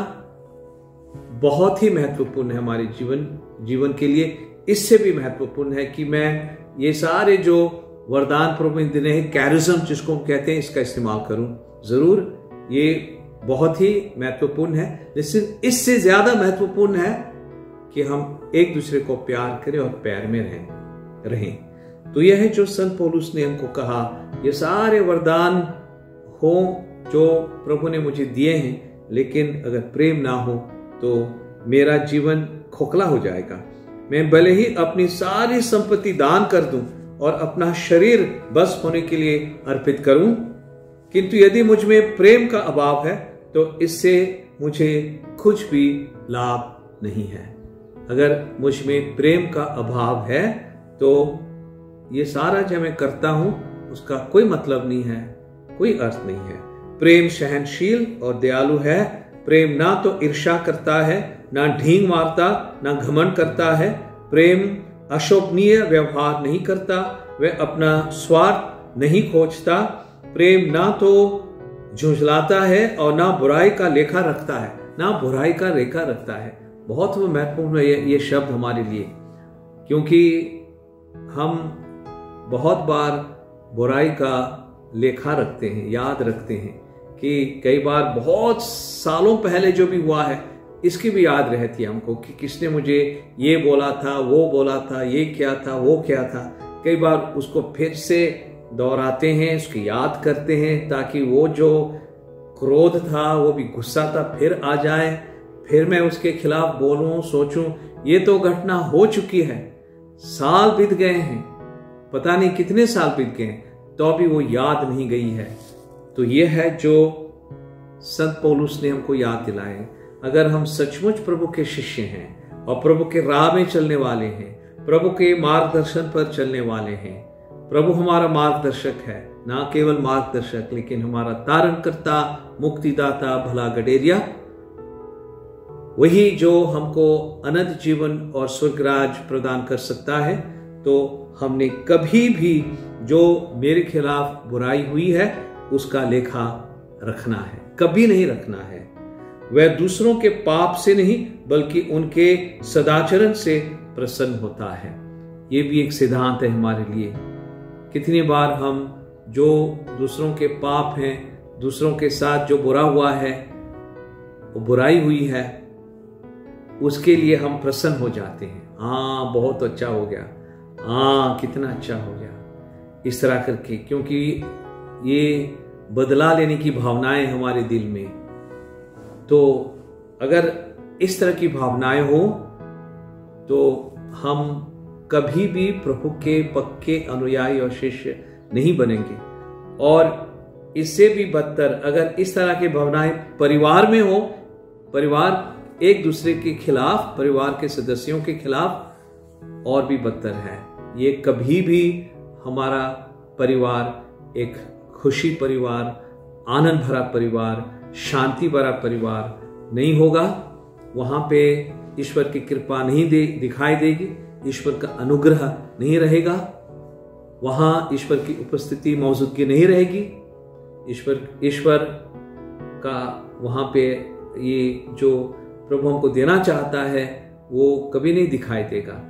[SPEAKER 4] बहुत ही महत्वपूर्ण है हमारे जीवन के लिए। इससे भी महत्वपूर्ण है कि मैं ये सारे जो वरदान प्रभु ने दिए हैं, कैरिज्म जिसको हम कहते हैं, इसका इस्तेमाल करूं। जरूर ये बहुत ही महत्वपूर्ण है, लेकिन इससे ज्यादा महत्वपूर्ण है कि हम एक दूसरे को प्यार करें और प्यार में रहें। तो यह है जो संत पौलुस ने हमको कहा, ये सारे वरदान हो जो प्रभु ने मुझे दिए हैं, लेकिन अगर प्रेम ना हो तो मेरा जीवन खोखला हो जाएगा। मैं भले ही अपनी सारी संपत्ति दान कर दूं और अपना शरीर बस होने के लिए अर्पित करूं, किंतु यदि मुझ में प्रेम का अभाव है तो इससे मुझे कुछ भी लाभ नहीं है। अगर मुझ में प्रेम का अभाव है तो ये सारा जो मैं करता हूं उसका कोई मतलब नहीं है, कोई अर्थ नहीं है। प्रेम सहनशील और दयालु है। प्रेम ना तो ईर्ष्या करता है, ना ढींग मारता, ना घमंड करता है। प्रेम अशोभनीय व्यवहार नहीं करता, वह अपना स्वार्थ नहीं खोजता। प्रेम ना तो झुंझलाता है और ना बुराई का लेखा रखता है, ना बुराई का लेखा रखता है। बहुत महत्वपूर्ण है ये शब्द हमारे लिए, क्योंकि हम बहुत बार बुराई का लेखा रखते हैं, याद रखते हैं कि कई बार बहुत सालों पहले जो भी हुआ है इसकी भी याद रहती है हमको कि किसने मुझे ये बोला था, वो बोला था, ये क्या था, वो क्या था। कई बार उसको फिर से दोहराते हैं, उसकी याद करते हैं, ताकि वो जो क्रोध था, वो भी गुस्सा था, फिर आ जाए, फिर मैं उसके खिलाफ बोलूं, सोचूं। ये तो घटना हो चुकी है, साल बीत गए हैं, पता नहीं कितने साल बीत गए, तो अभी वो याद नहीं गई है। तो ये है जो संत पौलुस ने हमको याद दिलाए। अगर हम सचमुच प्रभु के शिष्य हैं और प्रभु के राह में चलने वाले हैं, प्रभु के मार्गदर्शन पर चलने वाले हैं, प्रभु हमारा मार्गदर्शक है, ना केवल मार्गदर्शक लेकिन हमारा तारणकर्ता, मुक्तिदाता, भला गडेरिया, वही जो हमको अनंत जीवन और स्वर्गराज प्रदान कर सकता है। तो हमने कभी भी जो मेरे खिलाफ बुराई हुई है उसका लेखा रखना है, कभी नहीं रखना है। वह दूसरों के पाप से नहीं बल्कि उनके सदाचरण से प्रसन्न होता है। ये भी एक सिद्धांत है हमारे लिए। कितनी बार हम जो दूसरों के पाप हैं, दूसरों के साथ जो बुरा हुआ है, वो बुराई हुई है, उसके लिए हम प्रसन्न हो जाते हैं। हाँ, बहुत अच्छा हो गया, हाँ कितना अच्छा हो गया, इस तरह करके, क्योंकि ये बदला लेने की भावनाएं हमारे दिल में। तो अगर इस तरह की भावनाएं हो तो हम कभी भी प्रभु के पक्के अनुयायी और शिष्य नहीं बनेंगे। और इससे भी बदतर, अगर इस तरह की भावनाएं परिवार में हो, परिवार एक दूसरे के खिलाफ, परिवार के सदस्यों के खिलाफ, और भी बदतर है। ये कभी भी हमारा परिवार एक खुशी परिवार, आनंद भरा परिवार, शांति भरा परिवार नहीं होगा। वहां पे ईश्वर की कृपा नहीं दिखाई देगी, ईश्वर का अनुग्रह नहीं रहेगा, वहां ईश्वर की उपस्थिति, मौजूदगी नहीं रहेगी। ईश्वर का वहां पे ये जो प्रभु हमको देना चाहता है वो कभी नहीं दिखाई देगा,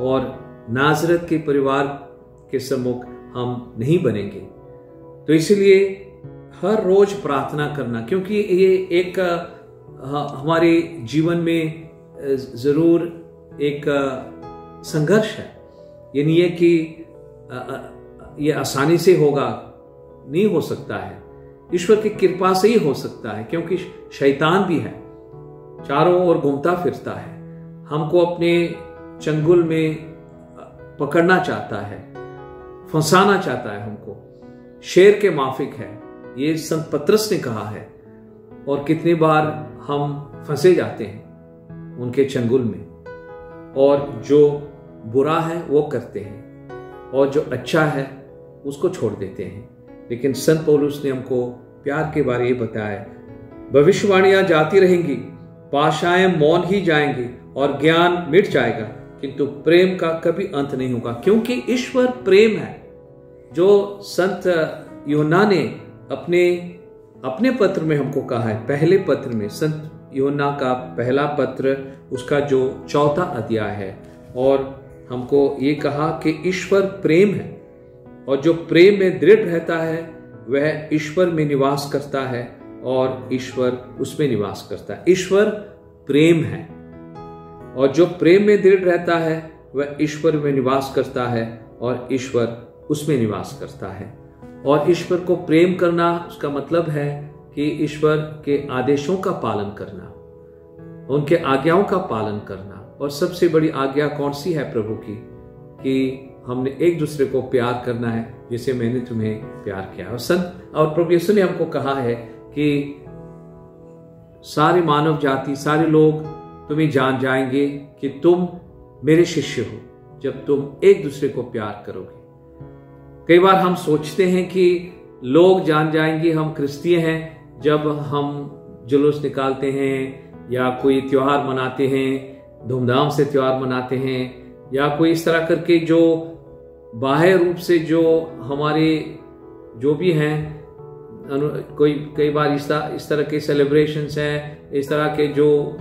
[SPEAKER 4] और नाजरत के परिवार के सम्मुख हम नहीं बनेंगे। तो इसलिए हर रोज प्रार्थना करना, क्योंकि ये एक हमारे जीवन में जरूर एक संघर्ष है। ये नहीं है कि ये आसानी से होगा, नहीं हो सकता है, ईश्वर की कृपा से ही हो सकता है, क्योंकि शैतान भी है, चारों ओर घूमता फिरता है, हमको अपने चंगुल में पकड़ना चाहता है, फंसाना चाहता है हमको, शेर के माफिक है, ये संत पतरस ने कहा है। और कितनी बार हम फंसे जाते हैं उनके चंगुल में, और जो बुरा है वो करते हैं और जो अच्छा है उसको छोड़ देते हैं। लेकिन संत पौलुस ने हमको प्यार के बारे में बताया, भविष्यवाणियां जाती रहेंगी, भाषाएं मौन ही जाएंगी और ज्ञान मिट जाएगा, किंतु प्रेम का कभी अंत नहीं होगा, क्योंकि ईश्वर प्रेम है। जो संत यूहन्ना ने अपने अपने पत्र में हमको कहा है, पहले पत्र में, संत यूहन्ना का पहला पत्र, उसका जो 4वां अध्याय है, और हमको ये कहा कि ईश्वर प्रेम है और जो प्रेम में दृढ़ रहता है वह ईश्वर में निवास करता है और ईश्वर उसमें निवास करता है। ईश्वर प्रेम है और जो प्रेम में दृढ़ रहता है वह ईश्वर में निवास करता है और ईश्वर उसमें निवास करता है। और ईश्वर को प्रेम करना, उसका मतलब है कि ईश्वर के आदेशों का पालन करना, उनके आज्ञाओं का पालन करना। और सबसे बड़ी आज्ञा कौन सी है प्रभु की? कि हमने एक दूसरे को प्यार करना है जैसे मैंने तुम्हें प्यार किया। और प्रभु यीशु ने हमको कहा है कि सारी मानव जाति, सारे लोग तुम्हें जान जाएंगे कि तुम मेरे शिष्य हो जब तुम एक दूसरे को प्यार करोगे। कई बार हम सोचते हैं कि लोग जान जाएंगे हम क्रिस्तीय हैं जब हम जुलूस निकालते हैं या कोई त्योहार मनाते हैं, धूमधाम से त्योहार मनाते हैं, या कोई इस तरह करके जो बाह्य रूप से जो हमारे जो भी हैं, कई बार इस तरह के सेलिब्रेशंस हैं, इस तरह के जो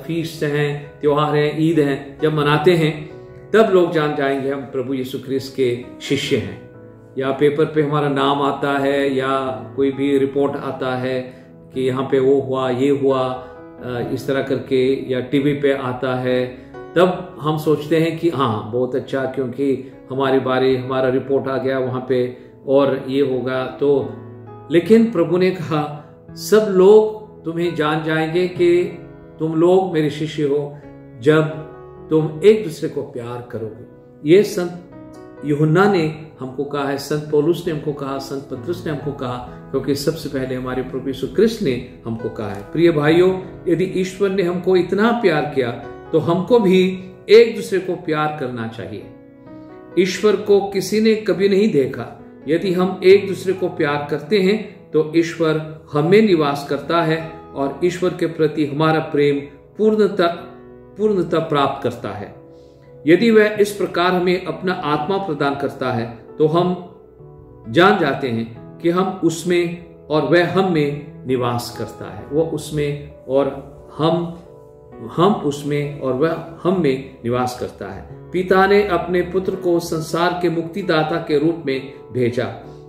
[SPEAKER 4] फीस्ट हैं, त्योहार हैं, ईद हैं, जब मनाते हैं तब लोग जान जाएंगे हम प्रभु यीशु ख्रिस्त के शिष्य हैं। या पेपर पे हमारा नाम आता है या कोई भी रिपोर्ट आता है कि यहाँ पे वो हुआ, ये हुआ, इस तरह करके, या टीवी पे आता है, तब हम सोचते हैं कि हाँ बहुत अच्छा, क्योंकि हमारा रिपोर्ट आ गया वहाँ पे और ये होगा। तो लेकिन प्रभु ने कहा सब लोग तुम्हें जान जाएंगे कि तुम लोग मेरे शिष्य हो जब तुम एक दूसरे को प्यार करोगे। ये संत यूहन्ना ने हमको कहा है, संत पौलुस ने हमको कहा, संत पतरस ने हमको कहा, क्योंकि सबसे पहले हमारे प्रभु यीशु ख्रिस्त ने हमको कहा है। प्रिय भाइयों, यदि ईश्वर ने हमको इतना प्यार किया तो हमको भी एक दूसरे को प्यार करना चाहिए। ईश्वर को किसी ने कभी नहीं देखा। यदि हम एक दूसरे को प्यार करते हैं तो ईश्वर हमें निवास करता है और ईश्वर के प्रति हमारा प्रेम पूर्णता प्राप्त करता है। यदि वह इस प्रकार हमें अपना आत्मा प्रदान करता है तो हम जान जाते हैं कि हम उसमें और वह हम में निवास करता है। वो उसमें और हम उसमें और वह हम में निवास करता है। पिता ने अपने पुत्र को संसार के मुक्तिदाता के रूप में भेजा।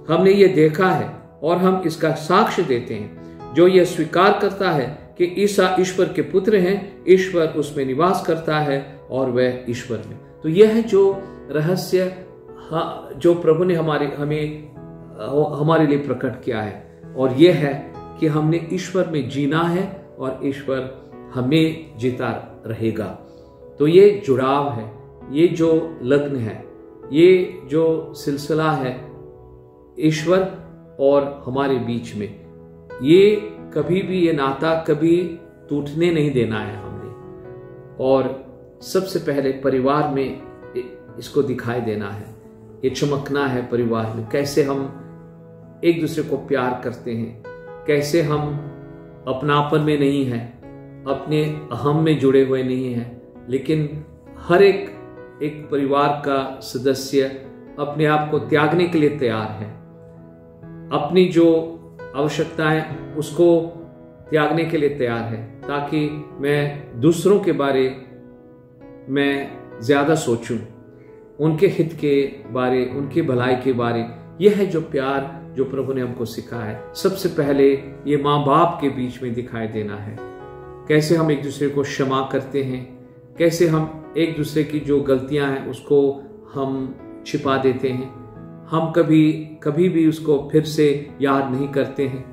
[SPEAKER 4] हमने ये देखा है और हम इसका साक्ष्य देते हैं। जो यह स्वीकार करता है कि ईसा ईश्वर के पुत्र हैं, ईश्वर उसमें निवास करता है और वह ईश्वर में। तो यह है जो रहस्य जो प्रभु ने हमारे लिए प्रकट किया है, और यह है कि हमने ईश्वर में जीना है और ईश्वर हमें जीता रहेगा। तो ये जुड़ाव है, ये जो लग्न है, ये जो सिलसिला है ईश्वर और हमारे बीच में, ये कभी भी, ये नाता कभी टूटने नहीं देना है हमने। और सबसे पहले परिवार में इसको दिखाई देना है, ये चमकना है परिवार में। कैसे हम एक दूसरे को प्यार करते हैं, कैसे हम अपनापन में नहीं हैं, अपने अहम में जुड़े हुए नहीं हैं, लेकिन हर एक परिवार का सदस्य अपने आप को त्यागने के लिए तैयार है। अपनी जो आवश्यकताएं उसको त्यागने के लिए तैयार है, ताकि मैं दूसरों के बारे में ज्यादा सोचूं, उनके हित के बारे, उनकी भलाई के बारे। यह है जो प्यार जो प्रभु ने हमको सिखाया है। सबसे पहले ये माँ बाप के बीच में दिखाई देना है। कैसे हम एक दूसरे को क्षमा करते हैं, कैसे हम एक दूसरे की जो गलतियां हैं उसको हम छिपा देते हैं, हम कभी भी उसको फिर से याद नहीं करते हैं,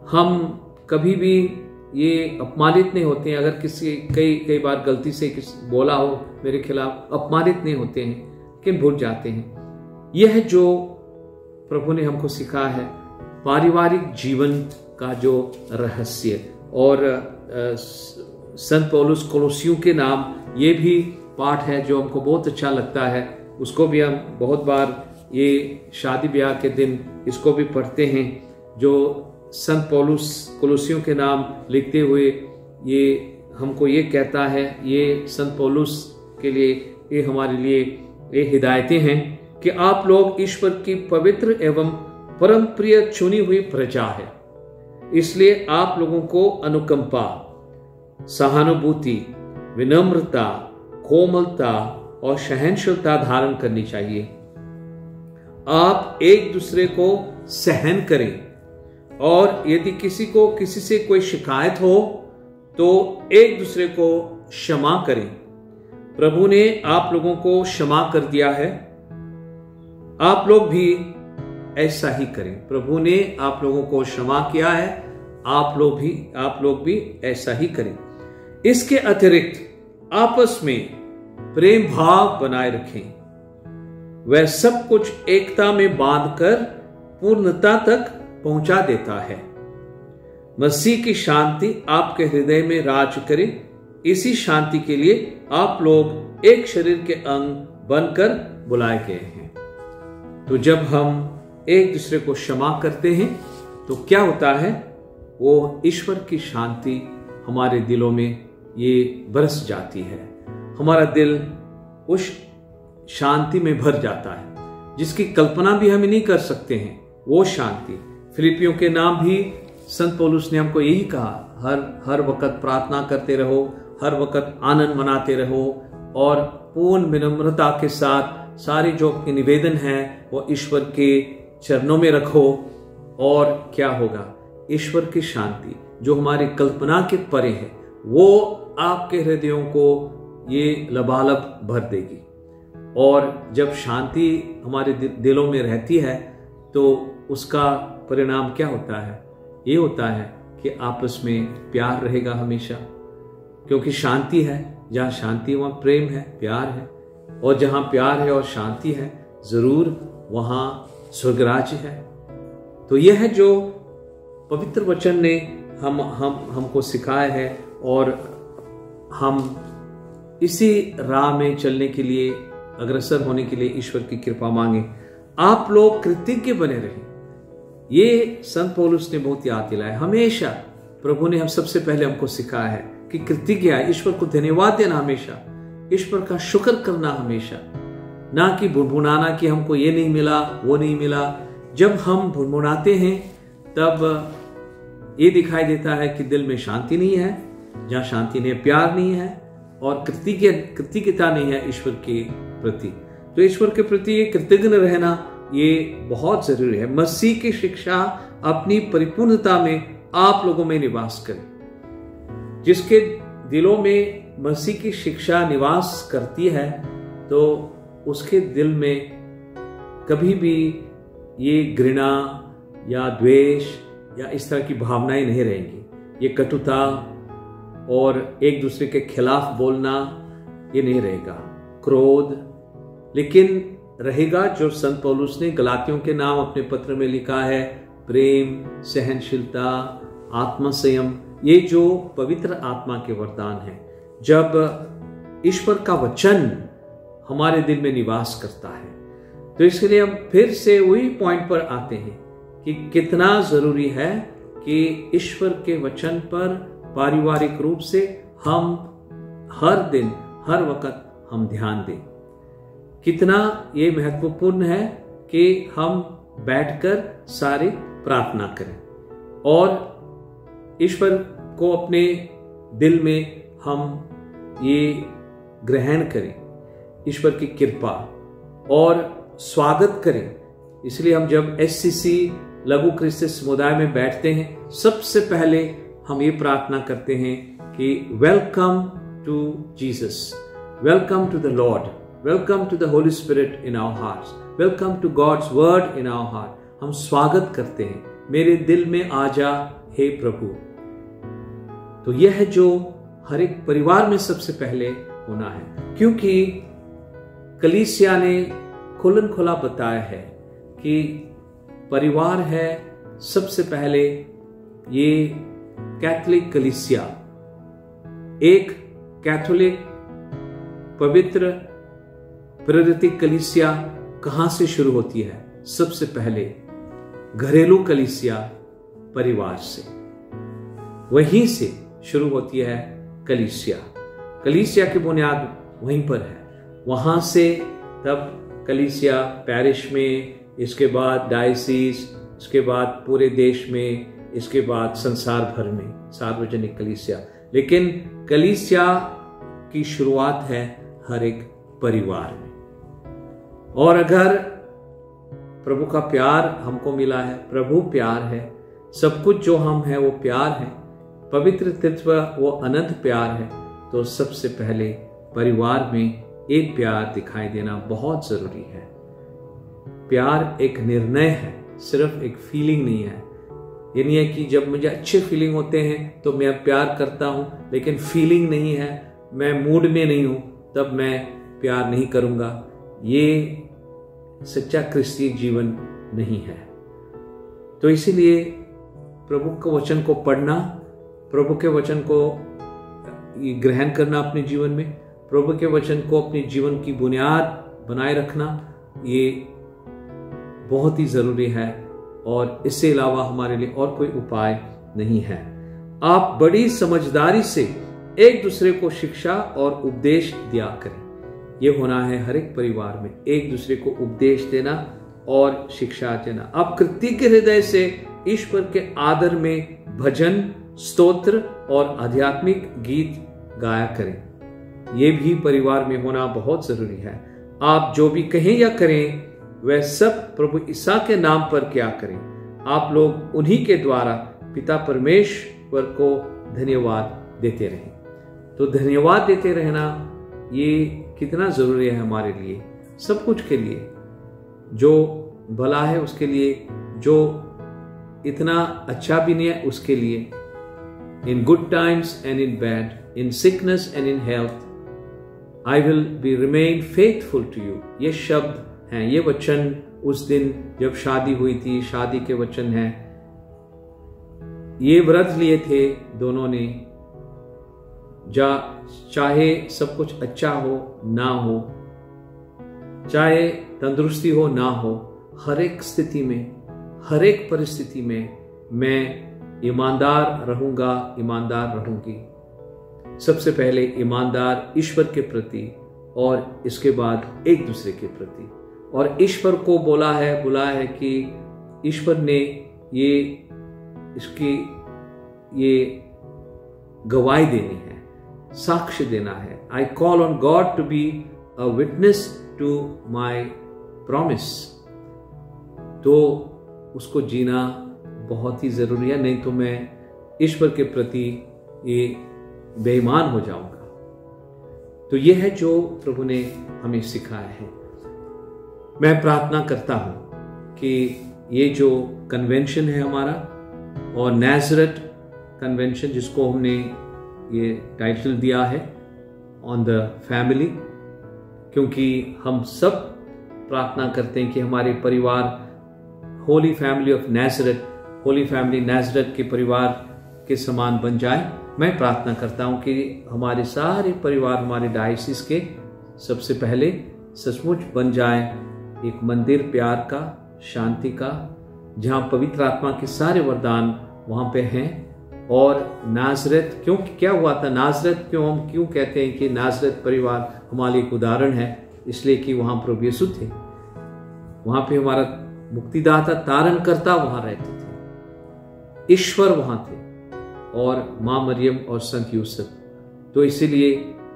[SPEAKER 4] हम कभी भी ये अपमानित नहीं होते हैं। अगर किसी कई बार गलती से बोला हो मेरे खिलाफ, अपमानित नहीं होते हैं, लेकिन भूल जाते हैं। यह है जो प्रभु ने हमको सिखाया है, पारिवारिक जीवन का जो रहस्य। और संत पौलुस कोलोसियों के नाम ये भी पाठ है जो हमको बहुत अच्छा लगता है। उसको भी हम बहुत बार ये शादी ब्याह के दिन इसको भी पढ़ते हैं, जो संत पौलुस कोलोसियों के नाम लिखते हुए ये हमको ये कहता है, ये संत पौलुस के लिए, ये हमारे लिए ये हिदायतें हैं कि आप लोग ईश्वर की पवित्र एवं परम प्रिय चुनी हुई प्रजा है। इसलिए आप लोगों को अनुकंपा, सहानुभूति, विनम्रता, कोमलता और सहनशीलता धारण करनी चाहिए। आप एक दूसरे को सहन करें, और यदि किसी से कोई शिकायत हो तो एक दूसरे को क्षमा करें। प्रभु ने आप लोगों को क्षमा कर दिया है, आप लोग भी ऐसा ही करें। प्रभु ने आप लोगों को क्षमा किया है, आप लोग भी ऐसा ही करें। इसके अतिरिक्त आपस में प्रेम भाव बनाए रखें। वह सब कुछ एकता में बांधकर पूर्णता तक पहुंचा देता है। मसीह की शांति आपके हृदय में राज करे। इसी शांति के लिए आप लोग एक शरीर के अंग बनकर बुलाए गए हैं। तो जब हम एक दूसरे को क्षमा करते हैं तो क्या होता है, वो ईश्वर की शांति हमारे दिलों में ये बरस जाती है। हमारा दिल उस शांति में भर जाता है जिसकी कल्पना भी हम नहीं कर सकते हैं। वो शांति, फिलिपियों के नाम भी संत पौलुस ने हमको यही कहा, हर वक्त प्रार्थना करते रहो, हर वक्त आनंद मनाते रहो, और पूर्ण विनम्रता के साथ सारे जो आपके निवेदन हैं वो ईश्वर के चरणों में रखो। और क्या होगा, ईश्वर की शांति जो हमारी कल्पना के परे है वो आपके हृदयों को ये लबालब भर देगी। और जब शांति हमारे दिलों में रहती है तो उसका परिणाम क्या होता है, ये होता है कि आपस में प्यार रहेगा हमेशा, क्योंकि शांति है, जहां शांति वहां प्रेम है, प्यार है, और जहां प्यार है और शांति है जरूर वहां स्वर्गराज्य है। तो यह है जो पवित्र वचन ने हमको सिखाया है, और हम इसी राह में चलने के लिए, अग्रसर होने के लिए ईश्वर की कृपा मांगे। आप लोग कृतज्ञ बने रहें। ये संत पौलुस ने बहुत याद दिलाया। हमेशा प्रभु ने हम सबसे पहले हमको सिखाया है कि कृतज्ञ, ईश्वर को धन्यवाद देना हमेशा, ईश्वर का शुक्र करना हमेशा, ना कि भुनभुनाना कि हमको ये नहीं मिला, वो नहीं मिला। जब हम भुनभुनाते हैं तब ये दिखाई देता है कि दिल में शांति नहीं है, जहां शांति नहीं है प्यार नहीं है, और कृतज्ञता नहीं है ईश्वर के प्रति। तो ईश्वर के प्रति कृतज्ञ रहना ये बहुत जरूरी है। मसीह की शिक्षा अपनी परिपूर्णता में आप लोगों में निवास करे। जिसके दिलों में मसीह की शिक्षा निवास करती है तो उसके दिल में कभी भी ये घृणा या द्वेष या इस तरह की भावनाएं नहीं रहेंगी। ये कटुता और एक दूसरे के खिलाफ बोलना ये नहीं रहेगा, क्रोध, लेकिन रहेगा जो संत पौलुस ने गलातियों के नाम अपने पत्र में लिखा है, प्रेम, सहनशीलता, आत्मसंयम, ये जो पवित्र आत्मा के वरदान हैं। जब ईश्वर का वचन हमारे दिल में निवास करता है तो इसलिए हम फिर से वही पॉइंट पर आते हैं कि कितना जरूरी है कि ईश्वर के वचन पर पारिवारिक रूप से हम हर दिन हर वक्त हम ध्यान दें। कितना ये महत्वपूर्ण है कि हम बैठकर सारे प्रार्थना करें और ईश्वर को अपने दिल में हम ये ग्रहण करें, ईश्वर की कृपा और स्वागत करें। इसलिए हम जब SCC लघु क्रिस्ती समुदाय में बैठते हैं सबसे पहले हम ये प्रार्थना करते हैं कि welcome to Jesus, welcome to the Lord, welcome to the Holy Spirit in our hearts, welcome to God's word in our heart. हम स्वागत करते हैं, मेरे दिल में आ जा हे प्रभु। तो यह है जो हर एक परिवार में सबसे पहले होना है, क्योंकि कलीसिया ने खुलन खुला बताया है कि परिवार है सबसे पहले ये कैथोलिक कलीसिया, एक कैथोलिक पवित्र प्रेरित कलीसिया कहां से शुरू होती है? सबसे पहले घरेलू कलीसिया परिवार से, वहीं से शुरू होती है कलीसिया। कलीसिया की बुनियाद वहीं पर है। वहां से तब कलीसिया पैरिश में, इसके बाद डायसिस, इसके बाद पूरे देश में, इसके बाद संसार भर में सार्वजनिक कलीसिया। लेकिन कलीसिया की शुरुआत है हर एक परिवार में। और अगर प्रभु का प्यार हमको मिला है, प्रभु प्यार है, सब कुछ जो हम हैं वो प्यार है, पवित्र तत्व वो अनंत प्यार है, तो सबसे पहले परिवार में एक प्यार दिखाई देना बहुत जरूरी है। प्यार एक निर्णय है, सिर्फ एक फीलिंग नहीं है। ये नहीं है कि जब मुझे अच्छे फीलिंग होते हैं तो मैं प्यार करता हूं, लेकिन फीलिंग नहीं है, मैं मूड में नहीं हूं, तब मैं प्यार नहीं करूंगा। ये सच्चा क्रिस्तीय जीवन नहीं है। तो इसीलिए प्रभु के वचन को पढ़ना, प्रभु के वचन को ग्रहण करना अपने जीवन में, प्रभु के वचन को अपने जीवन की बुनियाद बनाए रखना, ये बहुत ही जरूरी है। और इससे अलावा हमारे लिए और कोई उपाय नहीं है। आप बड़ी समझदारी से एक दूसरे को शिक्षा और उपदेश दिया करें। यह होना है हर एक परिवार में, एक दूसरे को उपदेश देना और शिक्षा देना। आप कृतज्ञ हृदय से ईश्वर के आदर में भजन, स्तोत्र और आध्यात्मिक गीत गाया करें। यह भी परिवार में होना बहुत जरूरी है। आप जो भी कहें या करें वह सब प्रभु ईसा के नाम पर क्या करें। आप लोग उन्हीं के द्वारा पिता परमेश्वर को धन्यवाद देते रहें। तो धन्यवाद देते रहना ये कितना जरूरी है हमारे लिए, सब कुछ के लिए, जो भला है उसके लिए, जो इतना अच्छा भी नहीं है उसके लिए। In good times and in bad, in sickness and in health, I will be remain faithful to you. ये शब्द हैं, ये वचन उस दिन जब शादी हुई थी, शादी के वचन हैं। ये व्रत लिए थे दोनों ने, चाहे सब कुछ अच्छा हो ना हो, चाहे तंदुरुस्ती हो ना हो, हर एक स्थिति में, हर एक परिस्थिति में मैं ईमानदार रहूंगा, ईमानदार रहूंगी। सबसे पहले ईमानदार ईश्वर के प्रति और इसके बाद एक दूसरे के प्रति। और ईश्वर को बुलाया है कि ईश्वर ने इसकी गवाही देनी है, साक्ष्य देना है। I call on God to be a witness to my promise. तो उसको जीना बहुत ही जरूरी है, नहीं तो मैं ईश्वर के प्रति ये बेईमान हो जाऊंगा। तो यह है जो प्रभु ने हमें सिखाया है। मैं प्रार्थना करता हूं कि ये जो कन्वेंशन है हमारा, और नाज़रेथ कन्वेंशन जिसको हमने ये टाइटल दिया है ऑन द फैमिली, क्योंकि हम सब प्रार्थना करते हैं कि हमारे परिवार Holi family of Nazareth, Holi family Nazareth के परिवार के समान बन जाए। मैं प्रार्थना करता हूं कि हमारे सारे परिवार हमारे डायसिस के सबसे पहले सचमुच बन जाए एक मंदिर प्यार का, शांति का, जहां पवित्र आत्मा के सारे वरदान वहां पे हैं। और नाज़रेथ क्यों, क्या हुआ था नाज़रेथ, हम क्यों कहते हैं कि नाज़रेथ परिवार हमारे एक उदाहरण है, इसलिए कि वहां प्रभु यीशु थे, वहां पे हमारा मुक्तिदाता, तारणकर्ता वहां रहते थे, ईश्वर वहां थे, और मां मरियम और संत यूसुफ। तो इसीलिए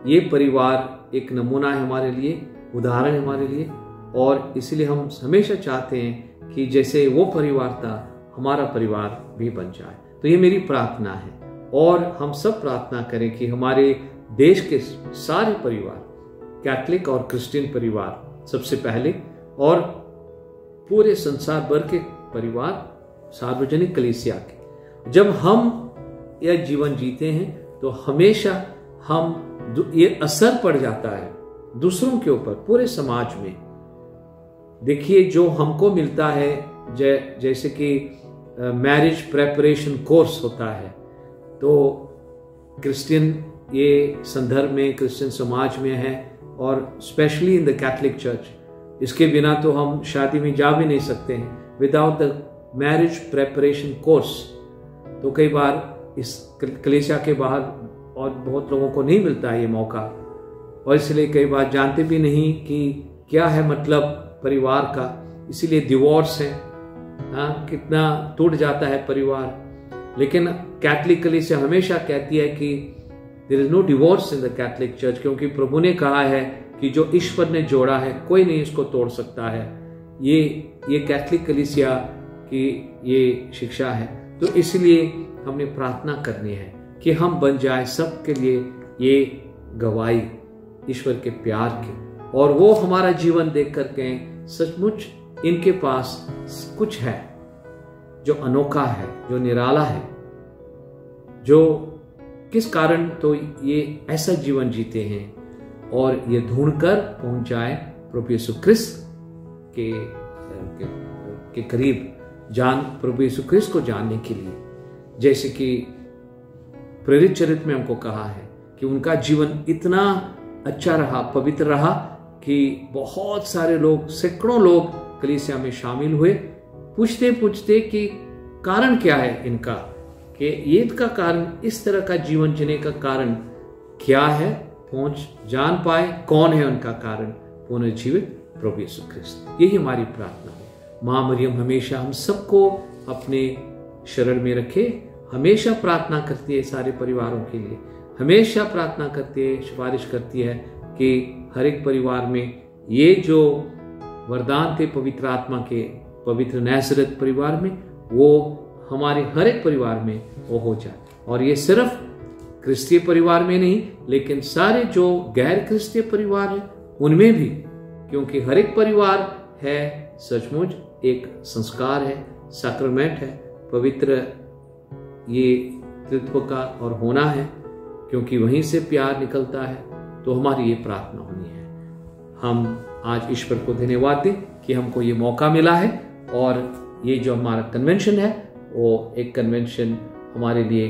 [SPEAKER 4] ये परिवार एक नमूना है हमारे लिए, उदाहरण है हमारे लिए। और इसलिए हम हमेशा चाहते हैं कि जैसे वो परिवार था हमारा परिवार भी बन जाए। तो ये मेरी प्रार्थना है, और हम सब प्रार्थना करें कि हमारे देश के सारे परिवार, कैथलिक और क्रिश्चियन परिवार सबसे पहले, और पूरे संसार भर के परिवार सार्वजनिक कलीसिया के, जब हम यह जीवन जीते हैं तो हमेशा ये असर पड़ जाता है दूसरों के ऊपर, पूरे समाज में। देखिए जो हमको मिलता है, जैसे कि मैरिज प्रेपरेशन कोर्स होता है, तो क्रिश्चियन ये संदर्भ में, क्रिश्चियन समाज में है, और specially in the Catholic church, इसके बिना तो हम शादी में जा भी नहीं सकते हैं, without the marriage preparation course. तो कई बार इस कलीसिया के बाहर और बहुत लोगों को नहीं मिलता है ये मौका, और इसलिए कई बार जानते भी नहीं कि क्या है मतलब परिवार का। इसीलिए डिवोर्स है, कितना टूट जाता है परिवार। लेकिन कैथलिक कलीसिया हमेशा कहती है कि there is no divorce in the Catholic church, क्योंकि प्रभु ने कहा है कि जो ईश्वर ने जोड़ा है कोई नहीं इसको तोड़ सकता है। ये कैथलिक कलीसिया की ये शिक्षा है। तो इसलिए हमने प्रार्थना करनी है कि हम बन जाए सबके लिए ये गवाही ईश्वर के प्यार की, और वो हमारा जीवन देख कर कहें सचमुच इनके पास कुछ है जो अनोखा है, जो निराला है, जो किस कारण तो ये ऐसा जीवन जीते हैं, और ये ढूंढकर पहुंच जाए प्रभु यीशु ख्रिस्त के करीब, प्रभु यीशु ख्रिस्त को जानने के लिए। जैसे कि प्रेरित चरित्र में हमको कहा है कि उनका जीवन इतना अच्छा रहा, पवित्र रहा कि बहुत सारे लोग, सैकड़ों लोग कलीसिया में शामिल हुए, पूछते पूछते कि कारण क्या है इनका, कि ये का कारण, इस तरह का जीवन जीने का कारण क्या है, पहुंच जान पाए कौन है उनका कारण, पुनर्जीवित प्रभु यीशु ख्रिस्त। यही हमारी प्रार्थना है। माँ मरियम हमेशा हम सबको अपने शरण में रखे, हमेशा प्रार्थना करती है सारे परिवारों के लिए, हमेशा प्रार्थना करती है, सिफारिश करती है कि हर एक परिवार में ये जो वरदान थे पवित्र आत्मा के, पवित्र नासरत परिवार में, वो हमारे हर एक परिवार में वो हो जाए। और ये सिर्फ क्रिस्तीय परिवार में नहीं, लेकिन सारे जो गैर क्रिस्तीय परिवार है उनमें भी, क्योंकि हर एक परिवार है सचमुच एक संस्कार है, सैक्रमेंट है, पवित्र ये तृत्व का और होना है, क्योंकि वहीं से प्यार निकलता है। तो हमारी ये प्रार्थना होनी है। हम आज ईश्वर को धन्यवाद दें कि हमको ये मौका मिला है, और ये जो हमारा कन्वेंशन है वो एक कन्वेंशन हमारे लिए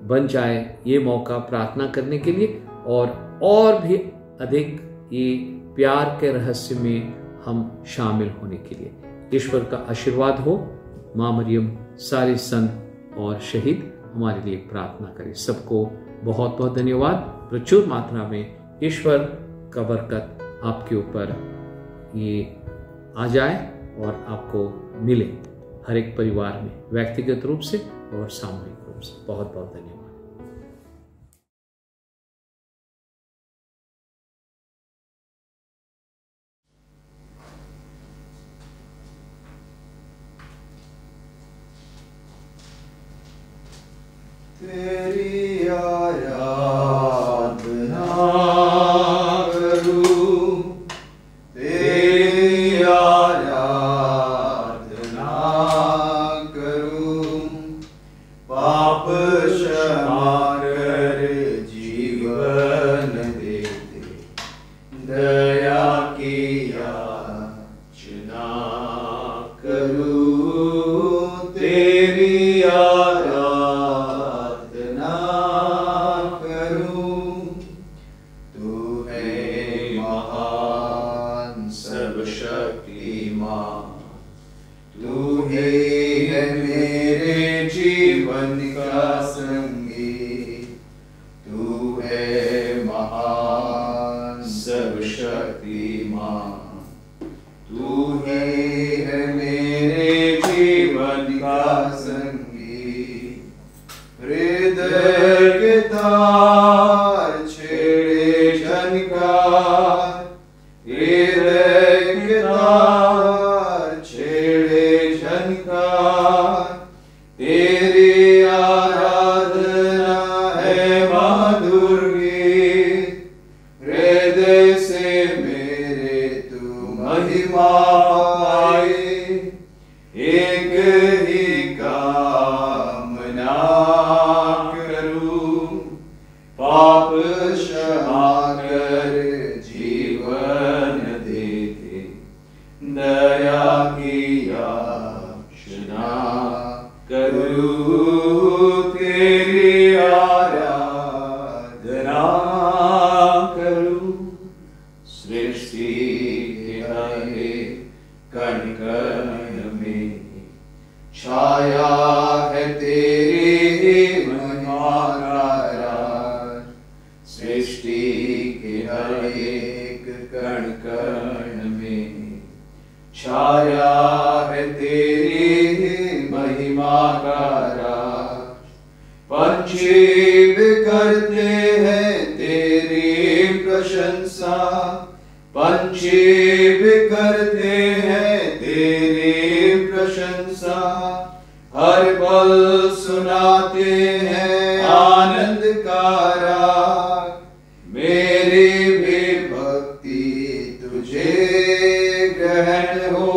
[SPEAKER 4] बन जाए, ये मौका प्रार्थना करने के लिए, और भी अधिक ये प्यार के रहस्य में हम शामिल होने के लिए। ईश्वर का आशीर्वाद हो। माँ मरियम, सारे संत और शहीद हमारे लिए प्रार्थना करें। सबको बहुत बहुत धन्यवाद। प्रचुर मात्रा में ईश्वर का बरकत आपके ऊपर ये आ जाए और आपको मिले, हर एक परिवार में, व्यक्तिगत रूप से और सामूहिक रूप से। बहुत बहुत धन्यवाद।
[SPEAKER 3] तेरी आराधना करूं, तेरी आराधना करूं, पाप क्षमा कर जीवन देते, दया की याचना करूं, तेरी छाया है तेरी महिमा का राज, पंछी भी करते हैं तेरी प्रशंसा, पंछी भी करते हैं तेरी प्रशंसा, हर पल सुनाते हैं आनंद का राग। मेरी भी भक्ति तुझे ग्रहण हो,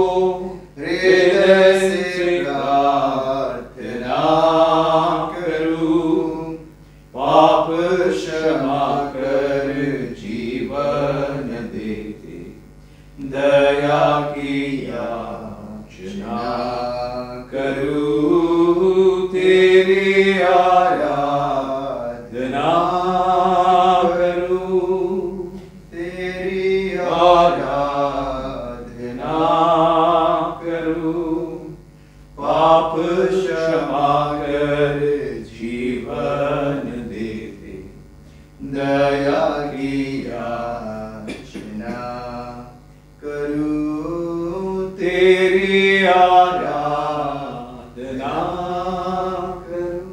[SPEAKER 3] हृदय से प्रार्थना करूं, पाप क्षमा कर जीवन देते, दया की याचना करूं, तेरी आराधना करूं, तेरी आराधना करूं, पाप क्षमा कर जीवन देते, दया की याचना करूं, तेरी आराधना करूं।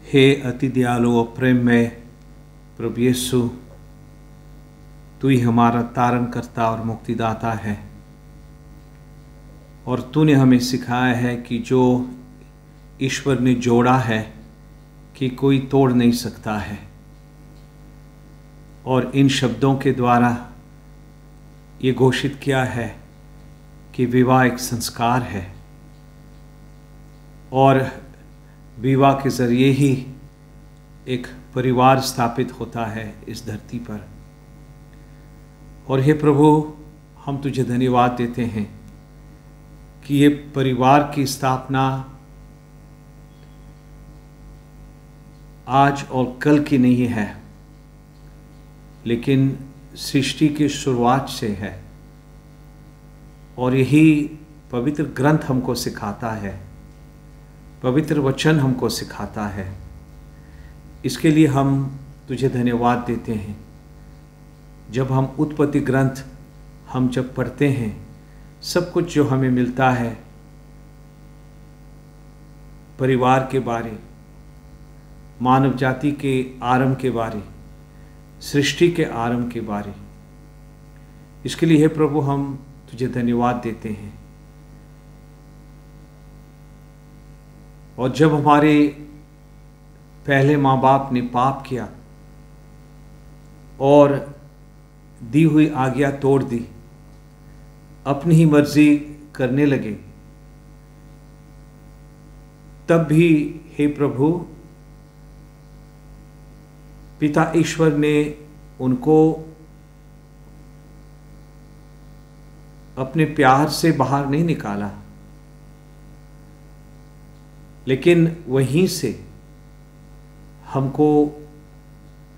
[SPEAKER 4] हे अति दयालु और प्रेम में प्रभु यीशु, तू ही हमारा तारण करता और मुक्तिदाता है। और तूने हमें सिखाया है कि जो ईश्वर ने जोड़ा है कि कोई तोड़ नहीं सकता है। और इन शब्दों के द्वारा ये घोषित किया है कि विवाह एक संस्कार है और विवाह के ज़रिए ही एक परिवार स्थापित होता है इस धरती पर। और हे प्रभु, हम तुझे धन्यवाद देते हैं कि ये परिवार की स्थापना आज और कल की नहीं है, लेकिन सृष्टि की शुरुआत से है। और यही पवित्र ग्रंथ हमको सिखाता है, पवित्र वचन हमको सिखाता है। इसके लिए हम तुझे धन्यवाद देते हैं। जब हम उत्पत्ति ग्रंथ हम जब पढ़ते हैं, सब कुछ जो हमें मिलता है परिवार के बारे, मानव जाति के आरंभ के बारे, सृष्टि के आरंभ के बारे, इसके लिए हे प्रभु हम तुझे धन्यवाद देते हैं। और जब हमारे पहले माँ बाप ने पाप किया और दी हुई आज्ञा तोड़ दी, अपनी ही मर्जी करने लगे, तब भी हे प्रभु पिता ईश्वर ने उनको अपने प्यार से बाहर नहीं निकाला, लेकिन वहीं से हमको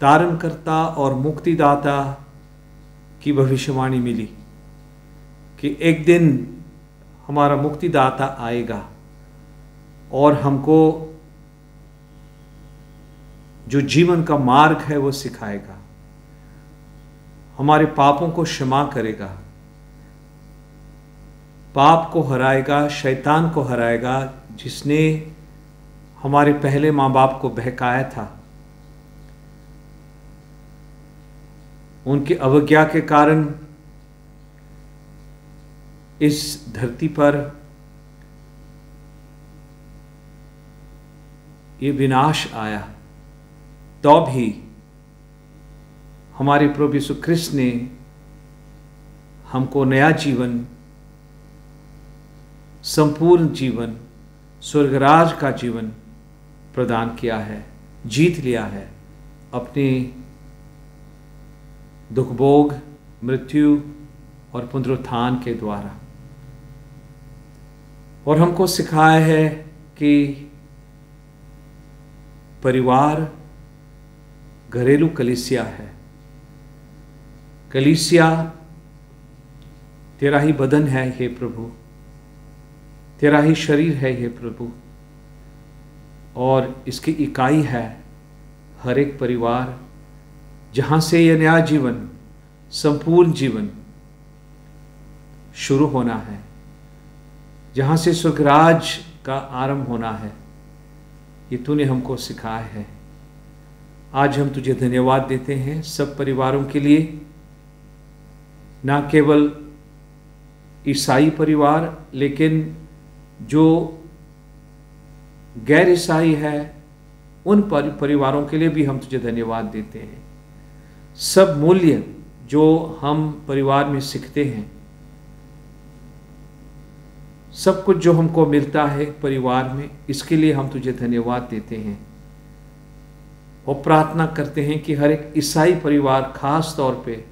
[SPEAKER 4] तारणकर्ता और मुक्तिदाता की भविष्यवाणी मिली कि एक दिन हमारा मुक्तिदाता आएगा और हमको जो जीवन का मार्ग है वो सिखाएगा, हमारे पापों को क्षमा करेगा, पाप को हराएगा, शैतान को हराएगा, जिसने हमारे पहले माँ बाप को बहकाया था। उनकी अवज्ञा के कारण इस धरती पर ये विनाश आया, तो भी हमारे प्रभु यीशु ख्रिस्त ने हमको नया जीवन, संपूर्ण जीवन, स्वर्गराज का जीवन प्रदान किया है, जीत लिया है अपने दुख भोग, मृत्यु और पुनरुत्थान के द्वारा। और हमको सिखाया है कि परिवार घरेलू कलीसिया है। कलीसिया तेरा ही बदन है हे प्रभु, तेरा ही शरीर है हे प्रभु, और इसकी इकाई है हर एक परिवार, जहाँ से यह नया जीवन, संपूर्ण जीवन शुरू होना है, जहाँ से स्वर्गराज का आरंभ होना है। ये तूने हमको सिखाया है। आज हम तुझे धन्यवाद देते हैं सब परिवारों के लिए, ना केवल ईसाई परिवार, लेकिन जो गैर ईसाई है उन परिवारों के लिए भी हम तुझे धन्यवाद देते हैं। सब मूल्य जो हम परिवार में सीखते हैं, सब कुछ जो हमको मिलता है परिवार में, इसके लिए हम तुझे धन्यवाद देते हैं और प्रार्थना करते हैं कि हर एक ईसाई परिवार खास तौर पे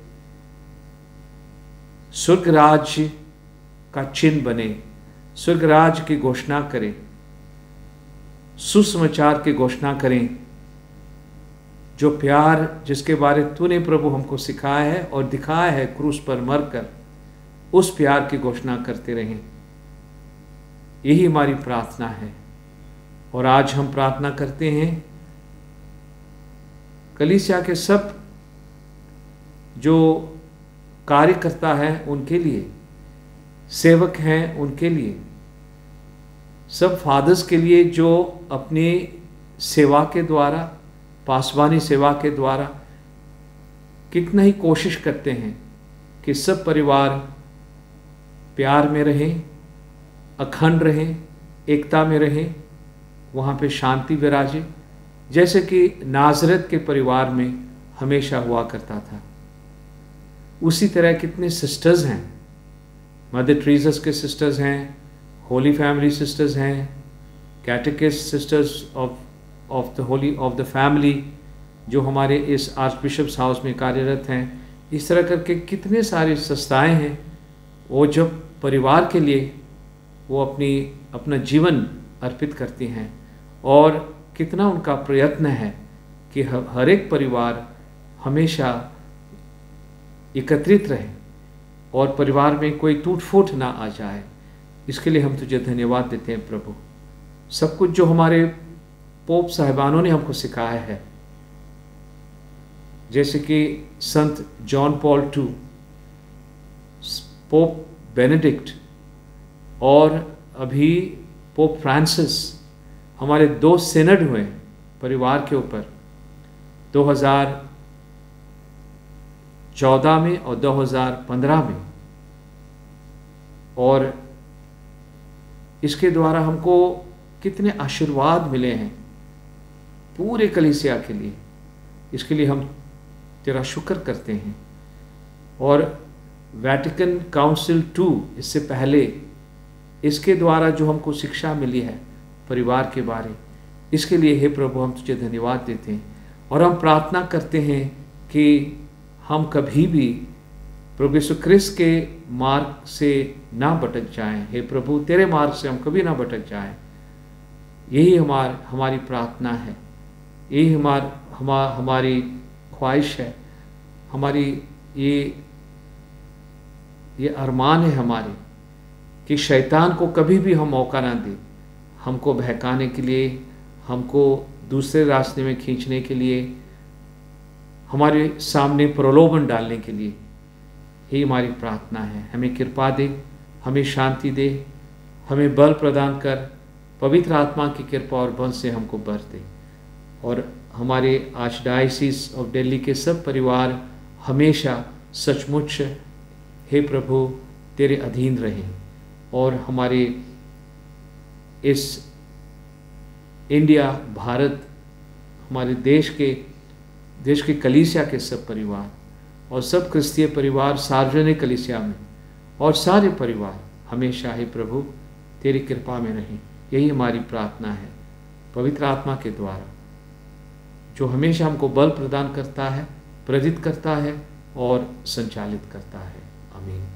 [SPEAKER 4] स्वर्गराज का चिन्ह बने, स्वर्गराज की घोषणा करें, सुसमाचार की घोषणा करें, जो प्यार जिसके बारे तूने प्रभु हमको सिखाया है और दिखाया है क्रूस पर मरकर, उस प्यार की घोषणा करते रहें। यही हमारी प्रार्थना है। और आज हम प्रार्थना करते हैं कलीसिया के सब जो कार्यकर्ता हैं उनके लिए, सेवक हैं उनके लिए, सब फादर्स के लिए जो अपने सेवा के द्वारा, पासवानी सेवा के द्वारा कितना ही कोशिश करते हैं कि सब परिवार प्यार में रहें, अखंड रहें, एकता में रहें, वहाँ पे शांति विराजे, जैसे कि नाज़रेत के परिवार में हमेशा हुआ करता था। उसी तरह कितने सिस्टर्स हैं, मदर ट्रीजस के सिस्टर्स हैं, होली फैमिली सिस्टर्स हैं, कैटेकिस्ट सिस्टर्स ऑफ द फैमिली जो हमारे इस आर्च बिशप्स हाउस में कार्यरत हैं। इस तरह करके कितने सारे संस्थाएं हैं, वो जब परिवार के लिए वो अपना जीवन अर्पित करती हैं, और कितना उनका प्रयत्न है कि हर एक परिवार हमेशा एकत्रित रहे और परिवार में कोई टूट फूट ना आ जाए। इसके लिए हम तुझे धन्यवाद देते हैं प्रभु। सब कुछ जो हमारे पोप साहिबानों ने हमको सिखाया है, जैसे कि संत John Paul II, pope Benedict और अभी पोप फ्रांसिस, हमारे 2 सिनड हुए परिवार के ऊपर 2014 में और 2015 में, और इसके द्वारा हमको कितने आशीर्वाद मिले हैं पूरे कलीसिया के लिए। इसके लिए हम तेरा शुक्र करते हैं। और वेटिकन काउंसिल II, इससे पहले, इसके द्वारा जो हमको शिक्षा मिली है परिवार के बारे, इसके लिए हे प्रभु हम तुझे धन्यवाद देते हैं। और हम प्रार्थना करते हैं कि हम कभी भी प्रभु यीशु ख्रिस्त के मार्ग से ना भटक जाएं। हे प्रभु, तेरे मार्ग से हम कभी ना भटक जाएं। यही हमारी प्रार्थना है, यही हमारी ख्वाहिश है, हमारी ये अरमान है हमारे, कि शैतान को कभी भी हम मौका ना दें हमको बहकाने के लिए, हमको दूसरे रास्ते में खींचने के लिए, हमारे सामने प्रलोभन डालने के लिए। यही हमारी प्रार्थना है। हमें कृपा दे, हमें शांति दे, हमें बल प्रदान कर, पवित्र आत्मा की कृपा और बल से हमको बर दे। और हमारे आर्चडायोसीस ऑफ दिल्ली के सब परिवार हमेशा सचमुच हे प्रभु तेरे अधीन रहें, और हमारे इस इंडिया, भारत, हमारे देश के कलीसिया के सब परिवार और सब क्रिस्तीय परिवार सार्वजनिक कलीसिया में, और सारे परिवार हमेशा हे प्रभु तेरी कृपा में रहें। यही हमारी प्रार्थना है पवित्र आत्मा के द्वारा, जो हमेशा हमको बल प्रदान करता है, प्रेरित करता है और संचालित करता है। आमीन।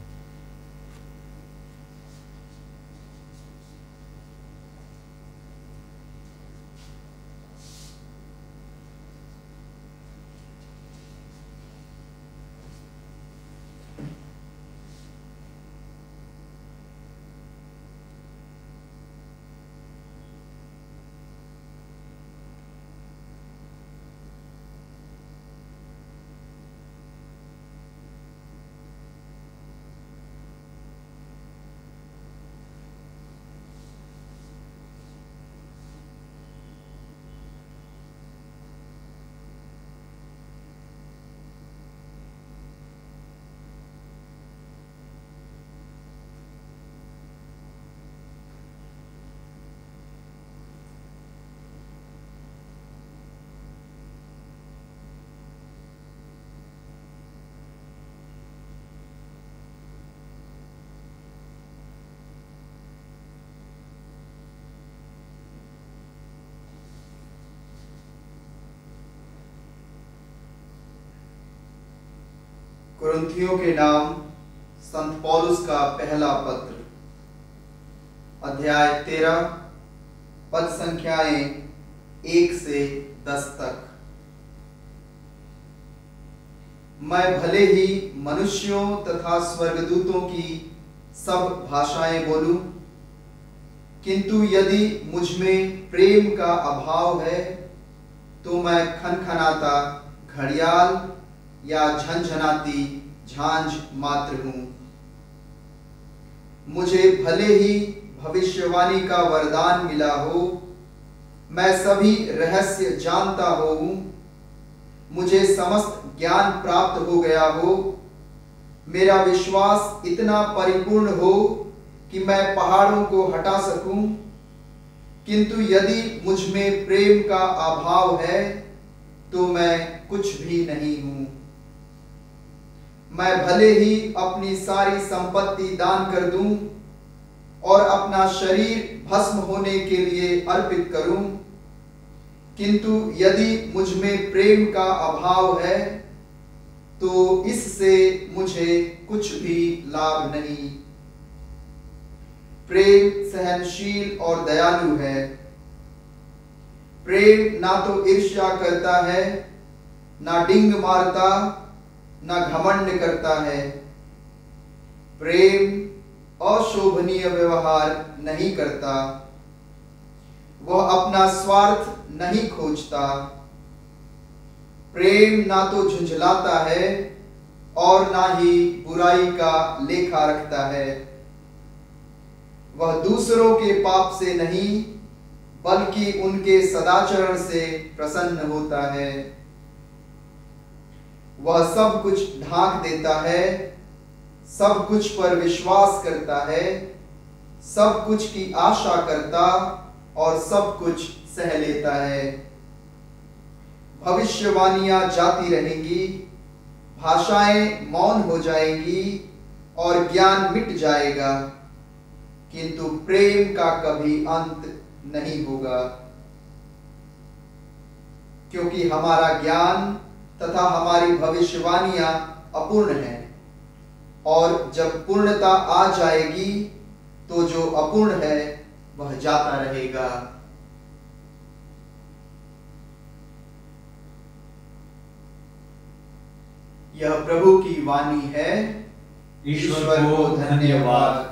[SPEAKER 5] कुरिन्थियों के नाम संत पौलुस का पहला पत्र, अध्याय 13, पद संख्याएं 1 से 10 तक। मैं भले ही मनुष्यों तथा स्वर्गदूतों की सब भाषाएं बोलूं, किंतु यदि मुझ में प्रेम का अभाव है तो मैं खनखनाता घड़ियाल या झनझनाती झांझ मात्र हूं। मुझे भले ही भविष्यवाणी का वरदान मिला हो, मैं सभी रहस्य जानता हूं, मुझे समस्त ज्ञान प्राप्त हो गया हो, मेरा विश्वास इतना परिपूर्ण हो कि मैं पहाड़ों को हटा सकूं, किंतु यदि मुझ में प्रेम का अभाव है तो मैं कुछ भी नहीं हूं। मैं भले ही अपनी सारी संपत्ति दान कर दूं और अपना शरीर भस्म होने के लिए अर्पित करूं, किंतु यदि मुझ में प्रेम का अभाव है तो इससे मुझे कुछ भी लाभ नहीं। प्रेम सहनशील और दयालु है। प्रेम ना तो ईर्ष्या करता है, ना डिंग मारता, ना घमंड करता है। प्रेम अशोभनीय व्यवहार नहीं करता, वह अपना स्वार्थ नहीं खोजता। प्रेम ना तो झुंझलाता है और ना ही बुराई का लेखा रखता है। वह दूसरों के पाप से नहीं बल्कि उनके सदाचरण से प्रसन्न होता है। वह सब कुछ ढांक देता है, सब कुछ पर विश्वास करता है, सब कुछ की आशा करता और सब कुछ सह लेता है। भविष्यवाणियां जाती रहेंगी, भाषाएं मौन हो जाएंगी और ज्ञान मिट जाएगा, किंतु प्रेम का कभी अंत नहीं होगा। क्योंकि हमारा ज्ञान तथा हमारी भविष्यवाणियां अपूर्ण हैं, और जब पूर्णता आ जाएगी तो जो अपूर्ण है वह जाता रहेगा। यह प्रभु की वाणी है। ईश्वर को धन्यवाद।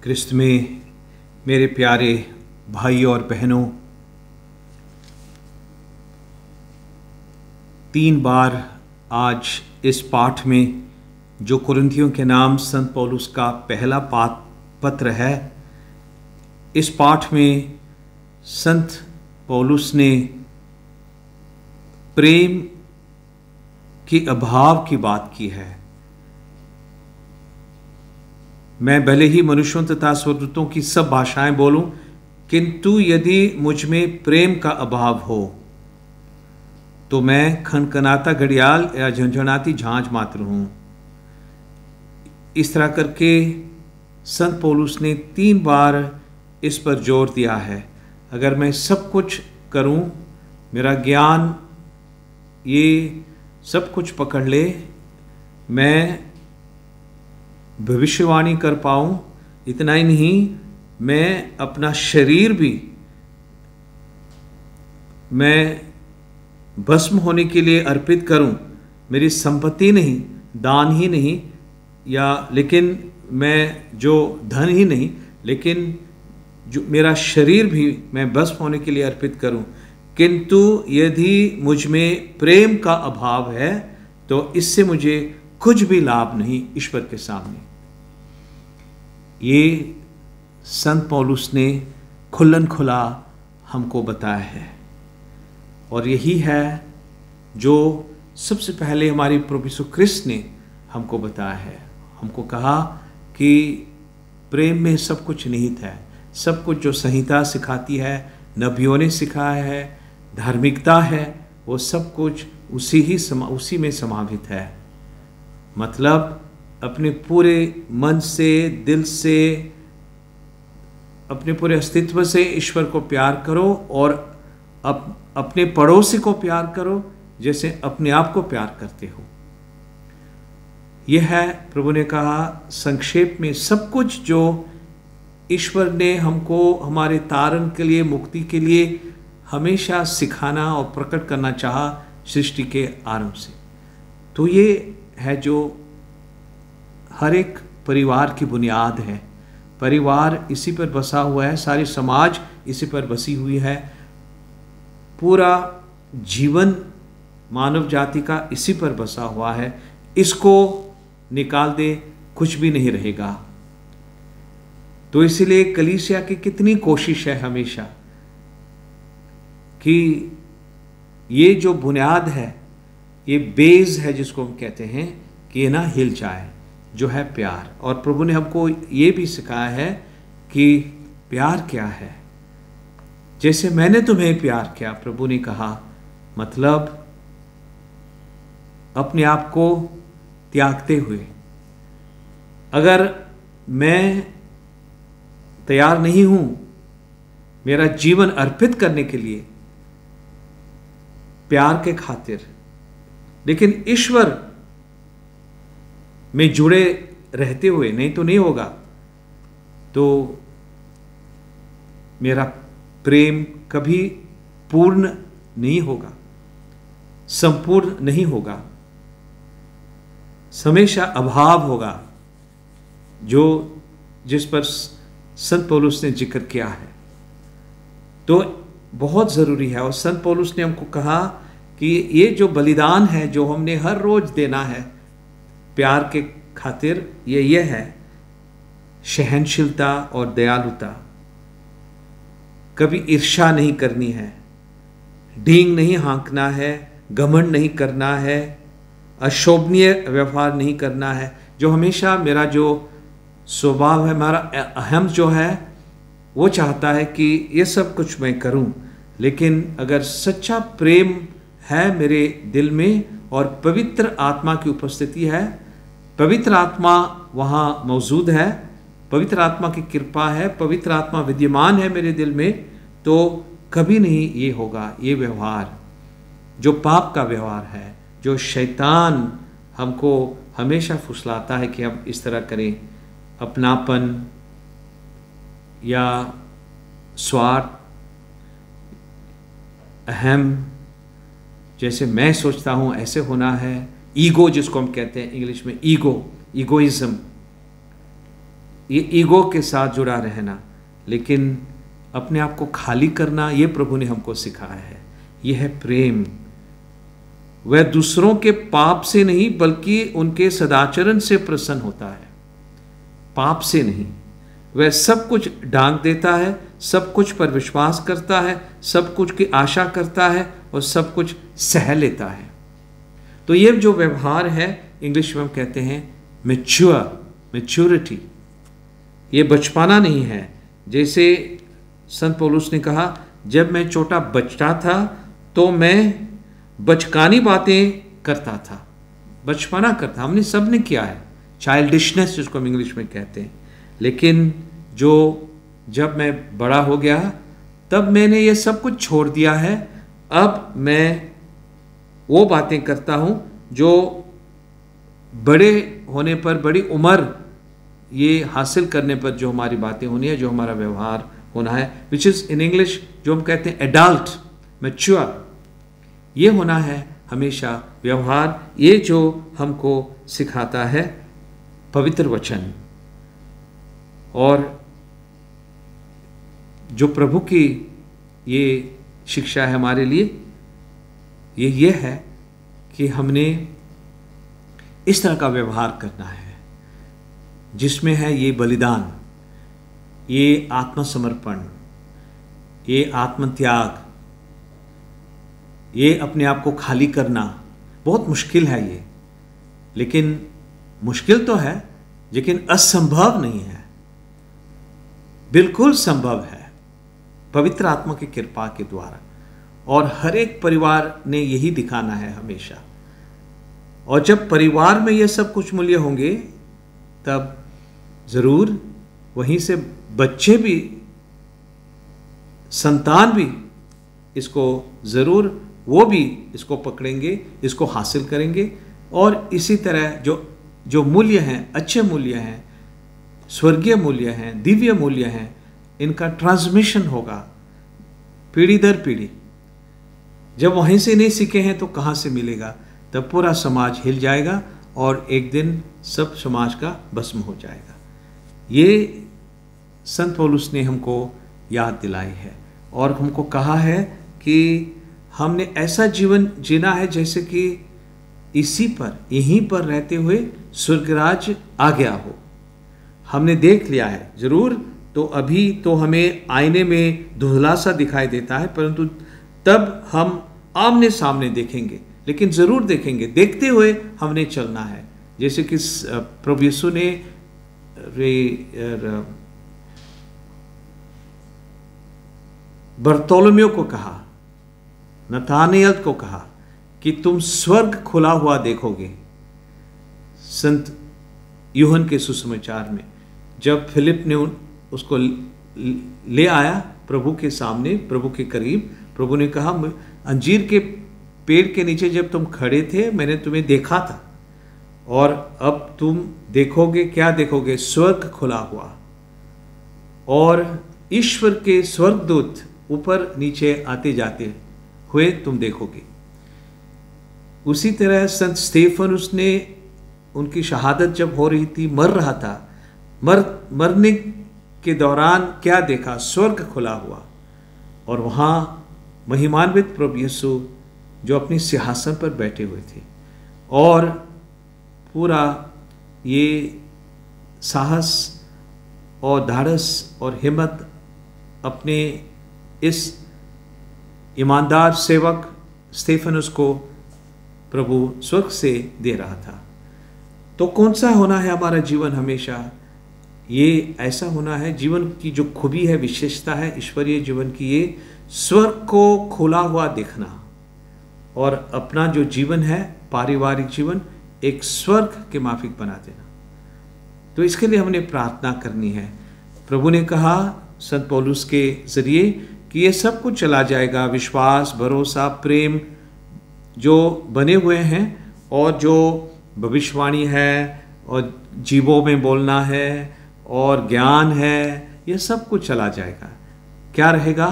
[SPEAKER 4] क्रिस्त में मेरे प्यारे भाई और बहनों, 3 बार आज इस पाठ में जो कुरिन्थियों के नाम संत पौलुस का पहला पत्र है, इस पाठ में संत पौलुस ने प्रेम के अभाव की बात की है। मैं भले ही मनुष्यों तथा स्वर्गदूतों की सब भाषाएं बोलूं, किंतु यदि मुझ में प्रेम का अभाव हो तो मैं खनखनाता घड़ियाल या झंझनाती झांझ मात्र हूं। इस तरह करके संत पौलुस ने 3 बार इस पर जोर दिया है। अगर मैं सब कुछ करूं, मेरा ज्ञान ये सब कुछ पकड़ ले, मैं भविष्यवाणी कर पाऊं, इतना ही नहीं, मैं अपना शरीर भी मैं भस्म होने के लिए अर्पित करूं, मेरी संपत्ति नहीं, दान ही नहीं, या लेकिन मैं जो धन ही नहीं, लेकिन जो मेरा शरीर भी मैं भस्म होने के लिए अर्पित करूं, किंतु यदि मुझ में प्रेम का अभाव है तो इससे मुझे कुछ भी लाभ नहीं ईश्वर के सामने। ये संत पौलुस ने खुल्लन खुला हमको बताया है, और यही है जो सबसे पहले हमारे प्रभु यीशु क्रिस्त ने हमको बताया है। हमको कहा कि प्रेम में सब कुछ निहित है। सब कुछ जो संहिता सिखाती है, नबियों ने सिखाया है, धार्मिकता है, वो सब कुछ उसी में समावित है। मतलब अपने पूरे मन से, दिल से, अपने पूरे अस्तित्व से ईश्वर को प्यार करो और अपने पड़ोसी को प्यार करो जैसे अपने आप को प्यार करते हो। यह है, प्रभु ने कहा संक्षेप में, सब कुछ जो ईश्वर ने हमको हमारे तारण के लिए, मुक्ति के लिए हमेशा सिखाना और प्रकट करना चाहा सृष्टि के आरंभ से। तो ये है जो हर एक परिवार की बुनियाद है। परिवार इसी पर बसा हुआ है, सारी समाज इसी पर बसी हुई है, पूरा जीवन मानव जाति का इसी पर बसा हुआ है। इसको निकाल दे, कुछ भी नहीं रहेगा। तो इसलिए कलीसिया की कितनी कोशिश है हमेशा कि ये जो बुनियाद है, ये बेस है जिसको हम कहते हैं कि ये ना हिल जाए, जो है प्यार। और प्रभु ने हमको ये भी सिखाया है कि प्यार क्या है। जैसे मैंने तुम्हें प्यार किया, प्रभु ने कहा, मतलब अपने आप को त्यागते हुए। अगर मैं तैयार नहीं हूं मेरा जीवन अर्पित करने के लिए प्यार के खातिर, लेकिन ईश्वर में जुड़े रहते हुए, नहीं तो नहीं होगा, तो मेरा प्रेम कभी पूर्ण नहीं होगा, संपूर्ण नहीं होगा, हमेशा अभाव होगा, जो जिस पर संत पौलुस ने जिक्र किया है। तो बहुत ज़रूरी है। और संत पौलुस ने हमको कहा कि ये जो बलिदान है जो हमने हर रोज देना है प्यार के खातिर, ये है सहनशीलता और दयालुता। कभी ईर्ष्या नहीं करनी है, डींग नहीं हाँकना है, घमंड नहीं करना है, अशोभनीय व्यवहार नहीं करना है। जो हमेशा मेरा जो स्वभाव है, हमारा अहम जो है, वो चाहता है कि ये सब कुछ मैं करूं, लेकिन अगर सच्चा प्रेम है मेरे दिल में और पवित्र आत्मा की उपस्थिति है, पवित्र आत्मा वहाँ मौजूद है, पवित्र आत्मा की कृपा है, पवित्र आत्मा विद्यमान है मेरे दिल में, तो कभी नहीं ये होगा, ये व्यवहार जो पाप का व्यवहार है, जो शैतान हमको हमेशा फुसलाता है कि हम इस तरह करें, अपनापन या स्वार्थ, अहम, जैसे मैं सोचता हूँ ऐसे होना है, ईगो जिसको हम कहते हैं इंग्लिश में, ईगोइज्म, ये ईगो के साथ जुड़ा रहना, लेकिन अपने आप को खाली करना, ये प्रभु ने हमको सिखाया है। ये है प्रेम। वह दूसरों के पाप से नहीं बल्कि उनके सदाचरण से प्रसन्न होता है, पाप से नहीं। वह सब कुछ ढांक देता है, सब कुछ पर विश्वास करता है, सब कुछ की आशा करता है और सब कुछ सह लेता है। तो ये जो व्यवहार है इंग्लिश में हम कहते हैं मैच्योरिटी। ये बचपना नहीं है। जैसे संत पौलुस ने कहा, जब मैं छोटा बच्चा था तो मैं बचकानी बातें करता था, बचपना करता, हमने सब ने किया है, चाइल्डिशनेस जिसको हम इंग्लिश में कहते हैं। लेकिन जब मैं बड़ा हो गया तब मैंने ये सब कुछ छोड़ दिया है। अब मैं वो बातें करता हूँ जो बड़े होने पर, बड़ी उम्र ये हासिल करने पर जो हमारी बातें होनी है, जो हमारा व्यवहार होना है, विच इज़ इन इंग्लिश जो हम कहते हैं एडल्ट, मैच्योर, ये होना है हमेशा व्यवहार। ये जो हमको सिखाता है पवित्र वचन, और जो प्रभु की ये शिक्षा है हमारे लिए, ये है कि हमने इस तरह का व्यवहार करना है जिसमें है ये बलिदान, ये आत्मसमर्पण, ये आत्मत्याग, ये अपने आप को खाली करना। बहुत मुश्किल है ये, लेकिन मुश्किल तो है लेकिन असंभव नहीं है। बिल्कुल संभव है पवित्र आत्मा की कृपा के द्वारा, और हर एक परिवार ने यही दिखाना है हमेशा। और जब परिवार में ये सब कुछ मूल्य होंगे तब जरूर वहीं से बच्चे भी, संतान भी इसको जरूर, वो भी इसको पकड़ेंगे, इसको हासिल करेंगे। और इसी तरह जो मूल्य हैं, अच्छे मूल्य हैं, स्वर्गीय मूल्य हैं, दिव्य मूल्य हैं, इनका ट्रांसमिशन होगा पीढ़ी दर पीढ़ी। जब वहीं से नहीं सीखे हैं तो कहाँ से मिलेगा? तब पूरा समाज हिल जाएगा और एक दिन सब समाज का भस्म हो जाएगा। ये संत पौलुस ने हमको याद दिलाई है और हमको कहा है कि हमने ऐसा जीवन जीना है जैसे कि इसी पर, यहीं पर रहते हुए स्वर्गराज आ गया हो। हमने देख लिया है जरूर, तो अभी तो हमें आईने में धुंधला सा दिखाई देता है, परंतु तब हम आमने सामने देखेंगे, लेकिन जरूर देखेंगे, देखते हुए हमने चलना है। जैसे कि प्रभु यीशु ने बर्तोलोमेव को कहा, नतानियल को कहा कि तुम स्वर्ग खुला हुआ देखोगे। संत यूहन के सुसमाचार में जब फिलिप ने उसको ले आया प्रभु के सामने, प्रभु के करीब, प्रभु ने कहा, अंजीर के पेड़ के नीचे जब तुम खड़े थे मैंने तुम्हें देखा था, और अब तुम देखोगे, क्या देखोगे? स्वर्ग खुला हुआ और ईश्वर के स्वर्गदूत ऊपर नीचे आते जाते हुए तुम देखोगे। उसी तरह संत स्तेफनुस ने, उनकी शहादत जब हो रही थी, मर रहा था, मरने के दौरान क्या देखा? स्वर्ग खुला हुआ और वहाँ महिमान्वित प्रभु यीशु जो अपने सिंहासन पर बैठे हुए थे, और पूरा ये साहस और धाड़स और हिम्मत अपने इस ईमानदार सेवक स्तेफनुस को प्रभु स्वर्ग से दे रहा था। तो कौन सा होना है हमारा जीवन? हमेशा ये ऐसा होना है, जीवन की जो खूबी है, विशेषता है ईश्वरीय जीवन की, ये स्वर्ग को खुला हुआ देखना और अपना जो जीवन है, पारिवारिक जीवन, एक स्वर्ग के माफिक बना देना। तो इसके लिए हमने प्रार्थना करनी है। प्रभु ने कहा संत पौलुस के जरिए कि ये सब कुछ चला जाएगा, विश्वास, भरोसा, प्रेम जो बने हुए हैं, और जो भविष्यवाणी है और जीवों में बोलना है और ज्ञान है, ये सब कुछ चला जाएगा। क्या रहेगा?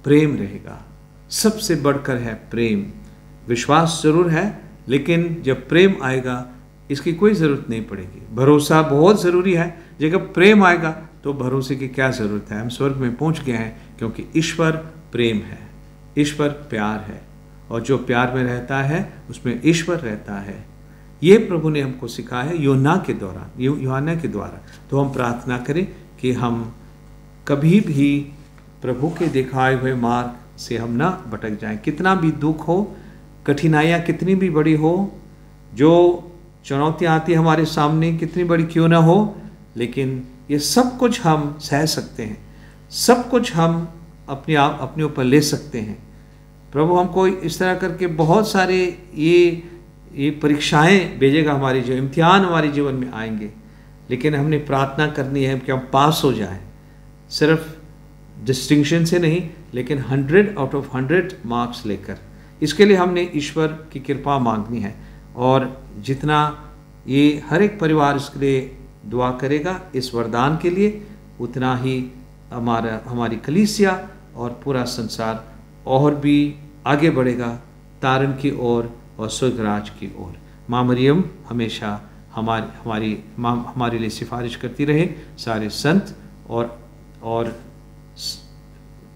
[SPEAKER 4] प्रेम रहेगा। सबसे बढ़कर है प्रेम। विश्वास जरूर है, लेकिन जब प्रेम आएगा इसकी कोई ज़रूरत नहीं पड़ेगी। भरोसा बहुत ज़रूरी है, जब प्रेम आएगा तो भरोसे की क्या ज़रूरत है? हम स्वर्ग में पहुंच गए हैं, क्योंकि ईश्वर प्रेम है, ईश्वर प्यार है, और जो प्यार में रहता है उसमें ईश्वर रहता है। ये प्रभु ने हमको सिखाया है यूहन्ना के दौरान, यूहन्ना के द्वारा। तो हम प्रार्थना करें कि हम कभी भी प्रभु के दिखाए हुए मार्ग से हम ना भटक जाएं। कितना भी दुख हो, कठिनाइयाँ कितनी भी बड़ी हो, जो चुनौतियाँ आती हमारे सामने कितनी बड़ी क्यों ना हो, लेकिन ये सब कुछ हम सह सकते हैं, सब कुछ हम अपने ऊपर ले सकते हैं। प्रभु हमको इस तरह करके बहुत सारे ये परीक्षाएं भेजेगा, हमारी जो इम्तिहान हमारे जीवन में आएंगे, लेकिन हमने प्रार्थना करनी है कि हम पास हो जाएं, सिर्फ डिस्टिंक्शन से नहीं, लेकिन 100 आउट ऑफ 100 मार्क्स लेकर। इसके लिए हमने ईश्वर की कृपा मांगनी है, और जितना ये हर एक परिवार इसके लिए दुआ करेगा इस वरदान के लिए, उतना ही हमारी कलीसिया और पूरा संसार और भी आगे बढ़ेगा तारण की ओर और स्वर्गराज की ओर। माँ मरियम हमेशा हमारे लिए सिफारिश करती रहे, सारे संत और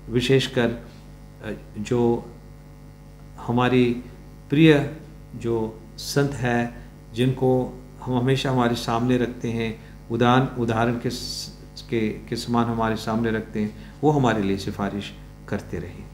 [SPEAKER 4] विशेषकर जो हमारी प्रिय जो संत है, जिनको हम हमेशा हमारे सामने रखते हैं, उदाहरण के समान हमारे सामने रखते हैं, वो हमारे लिए सिफारिश करते रहे।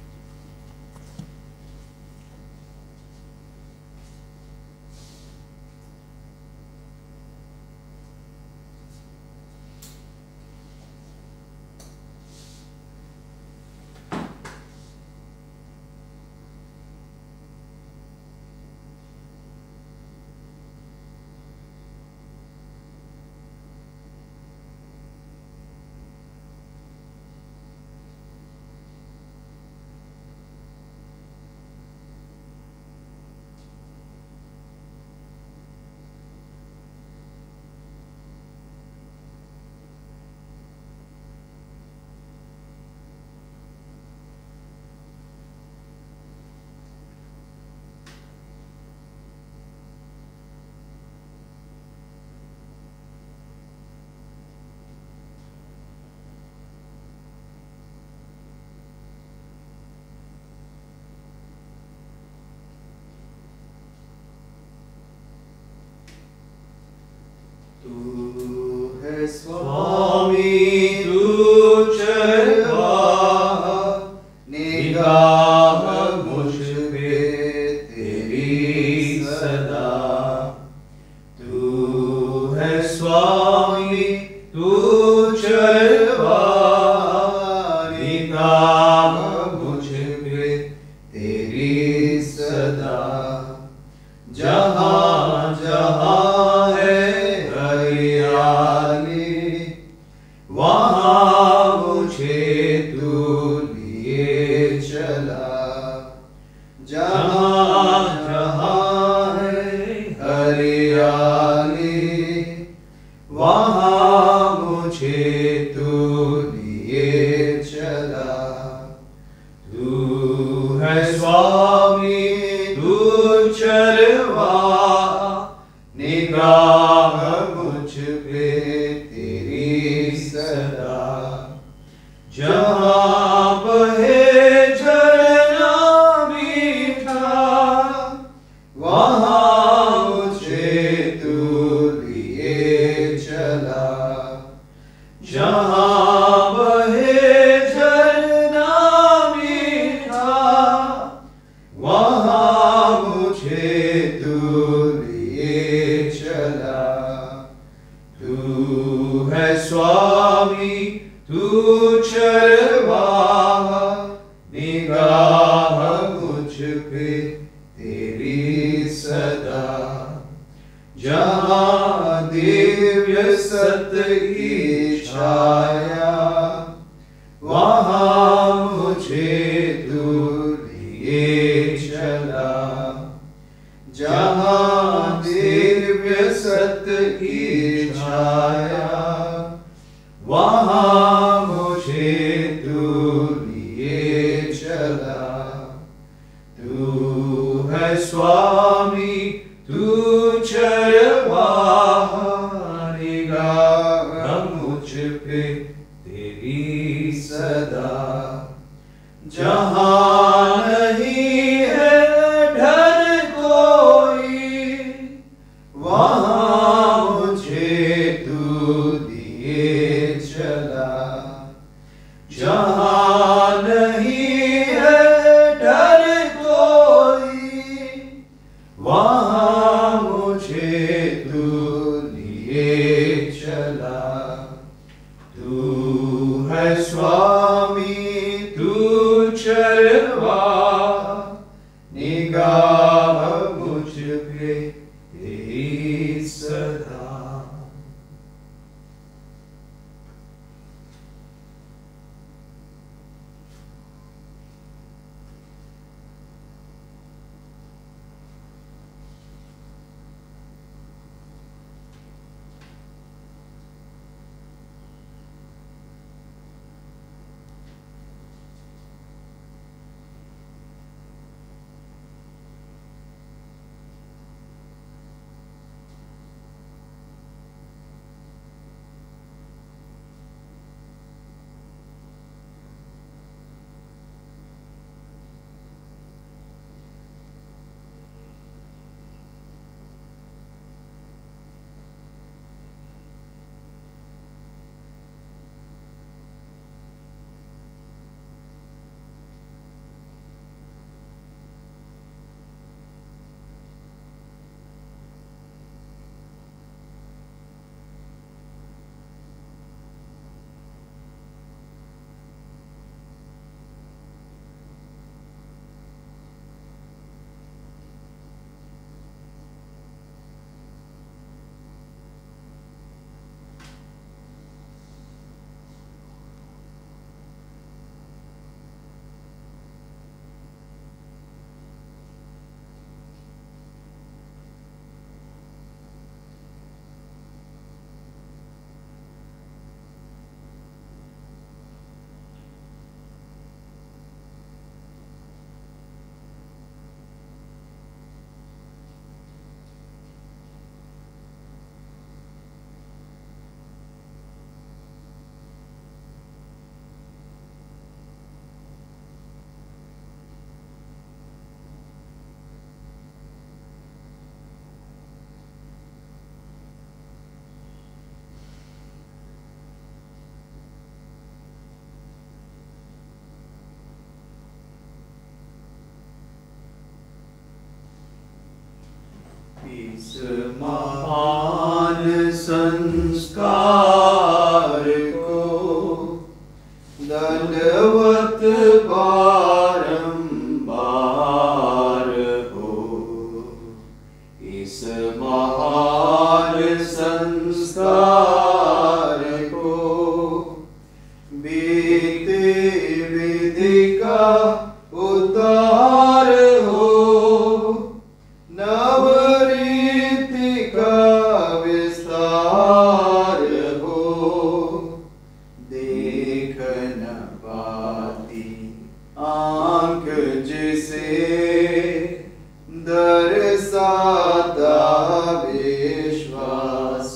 [SPEAKER 3] तू चरवाहा, निगाह मुझ पे तेरी सदा। तू है स्वामी तू चरवाहा, निगाह मुझ पे तेरी सदा। जहाँ जहाँ है हरियाली, वहाँ मुझे तू लिए चला। जहाँ जहाँ है हरियाली, वहाँ मुझे तू लिए चला। तू है स्वामी तू चरवाहा, निगाह मुझ पे तेरी सदा। जहाँ बहे झरना मीठा, वहाँ मुझे तू लिए चला। जहाँ बहे झरना मीठा, वहाँ मुझे तू लिए चला। तू है स्वामी तू चरवाहा, निगाह मुझ पे तेरी सदा। जहाँ दिव्य सत्य की छाया, वहाँ मुझे तू लिए चला। जहाँ दिव्य सत्य की छाया, वहाँ मुझे तू लिए चला। तू है स्वामी तू चरवाहा, निगाह मुझ पे तेरी सदा। जहाँ नहीं है डर कोई, वहाँ मुझे तू लिए चला। जहाँ नहीं है डर कोई, वहाँ मुझे तू लिए चला। तू है स्वामी तू चरवाहा, निगाह मुझ पे तेरी सदा।
[SPEAKER 5] देख न पाती आंख जिसे दर्शाता विश्वास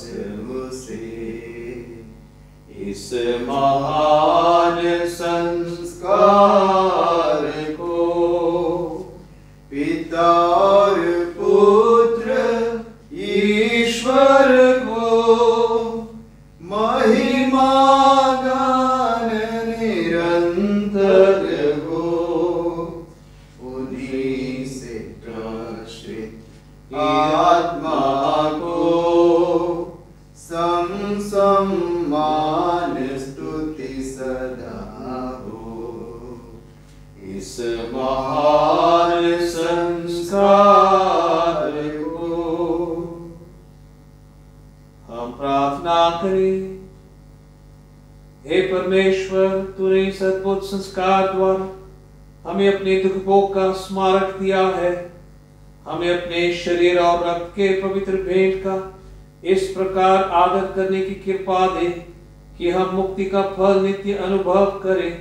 [SPEAKER 5] उसे, इस महान संस्कार को पिता और पुत्र ईश्वर को महिमा गान निरंतर हो, उन्हीं से प्रश्रित आत्मा को सम्मान स्तुति सदा हो, इस महान संस्कार को।
[SPEAKER 4] हम प्रार्थना करें। हे परमेश्वर, तूने इस अद्भुत संस्कार द्वारा हमें अपने दुख भोग का स्मारक दिया है। हमें अपने शरीर और रक्त के पवित्र भेंट का इस प्रकार आदर करने की कृपा दे कि हम मुक्ति का फल नित्य अनुभव करें,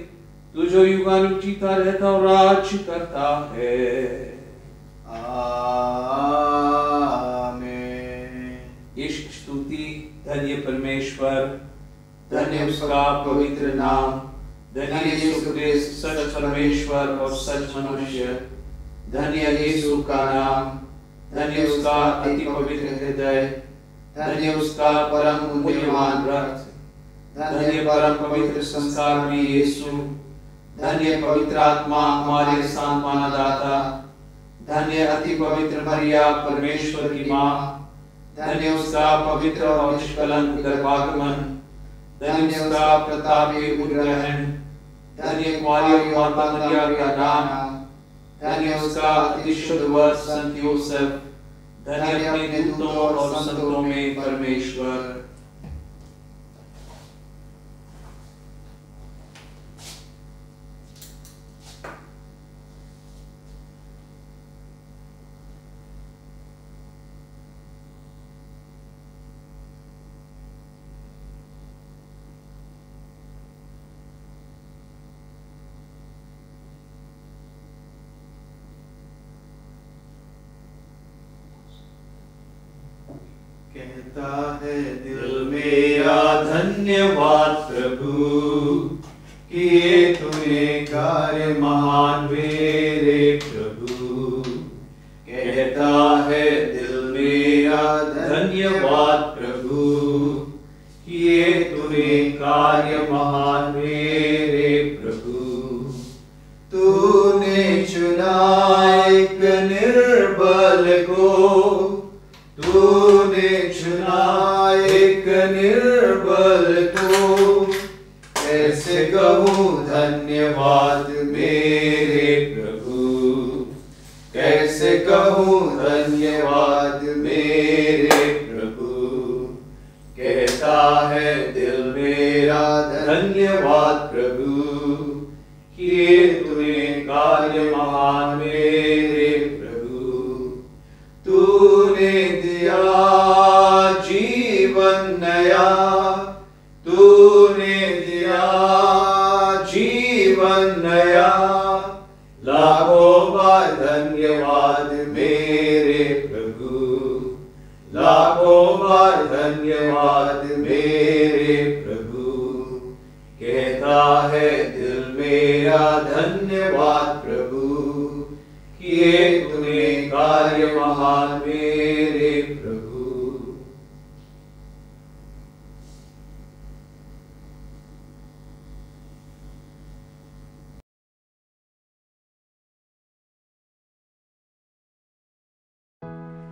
[SPEAKER 4] तू जो युगानुयुग जीता रहता और राज्य करता है।
[SPEAKER 5] आमीन।
[SPEAKER 4] ईश स्तुति। धन्य परमेश्वर, धन्य उसका पवित्र नाम, धन्य यीशु क्रिस्त सच परमेश्वर और सच मनुष्य, धन्य यीशु का नाम, धन्य उसका अति पवित्र हृदय, धन्य उसका परम मूल्यवान रक्त, धन्य परम पवित्र संस्कार में यीशु, धन्य पवित्र आत्मा हमारे सांत्वना दाता, धन्य अति पवित्र मरिया परमेश्वर की माँ, धन्य उसका पवित्र और निष्कलंक गर्भागमन, धन्य उसका प्रतापी उद्ग्रहण, धन्य कुमारी माता मरिया का नाम, धन्य उसका अति शुद्ध वर संत यूसुफ, धन्य अपने दूतों और संतों में परमेश्वर।
[SPEAKER 5] कहता है दिल मेरा धन्यवाद प्रभु, किए तूने कार्य महान मेरे प्रभु। कहता है दिल मेरा धन्यवाद प्रभु, किए तूने कार्य महान मेरे प्रभु। तूने चुना एक निर्बल को, तूने चुना एक निर्बल को, कैसे कहूँ धन्यवाद मेरे प्रभु, कैसे कहूँ धन्यवाद मेरे प्रभु। कहता है दिल मेरा धन्यवाद प्रभु, किए तूने कार्य महान मेरे प्रभु। तूने दिया जीवन नया, तूने दिया जीवन नया, लाखों बार धन्यवाद मेरे प्रभु, लाखों बार धन्यवाद मेरे प्रभु। कहता है दिल मेरा धन्यवाद प्रभु, किए तूने कार्य महान मेरे प्रभु।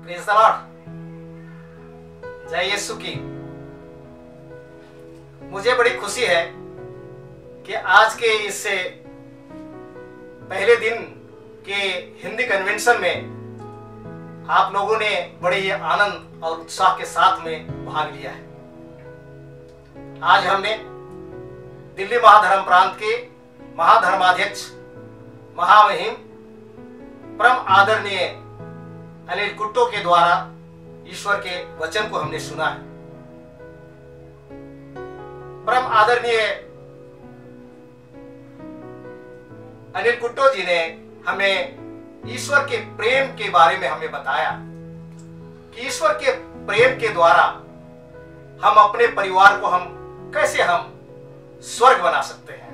[SPEAKER 6] Praise the Lord. जय यीशु की। मुझे बड़ी खुशी है कि आज के इससे पहले दिन के हिंदी कन्वेंशन में आप लोगों ने बड़े ही आनंद और उत्साह के साथ में भाग लिया है। आज हमने दिल्ली महाधर्म प्रांत के महाधर्माध्यक्ष महामहिम परम आदरणीय अनिल कुट्टो के द्वारा ईश्वर के वचन को हमने सुना है। परम आदरणीय अनिल कुट्टो जी ने हमें ईश्वर के प्रेम के बारे में हमें बताया कि ईश्वर के प्रेम के द्वारा हम अपने परिवार को कैसे हम स्वर्ग बना सकते हैं।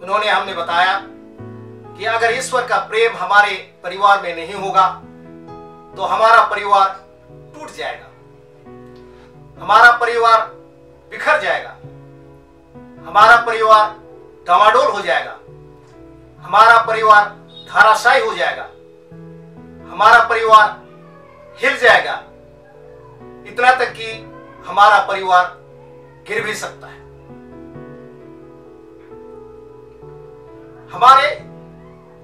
[SPEAKER 6] उन्होंने हमें बताया कि अगर ईश्वर का प्रेम हमारे परिवार में नहीं होगा तो हमारा परिवार टूट जाएगा, हमारा परिवार बिखर जाएगा, हमारा परिवार डामाडोल हो जाएगा, हमारा परिवार धाराशायी हो जाएगा, हमारा परिवार हिल जाएगा, इतना तक कि हमारा परिवार गिर भी सकता है।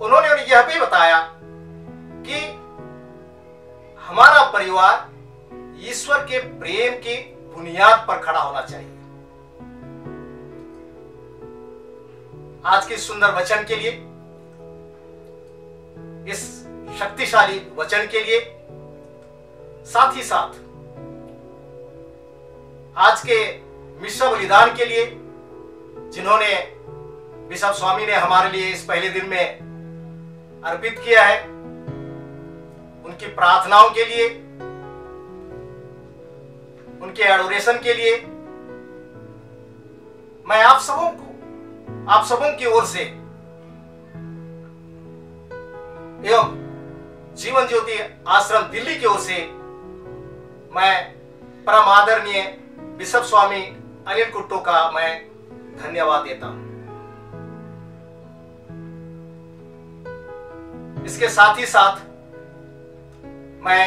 [SPEAKER 6] उन्होंने यह भी बताया कि हमारा परिवार ईश्वर के प्रेम की बुनियाद पर खड़ा होना चाहिए। आज के सुंदर वचन के लिए, इस शक्तिशाली वचन के लिए, साथ ही साथ आज के मिश्र बलिदान के लिए जिन्होंने बिशप स्वामी ने हमारे लिए इस पहले दिन में अर्पित किया है, उनकी प्रार्थनाओं के लिए, उनके एडोरेशन के लिए मैं आप सबों की ओर से एवं जीवन ज्योति आश्रम दिल्ली की ओर से मैं परम आदरणीय बिशप स्वामी अनिल कुट्टो का मैं धन्यवाद देता हूं। इसके साथ ही साथ मैं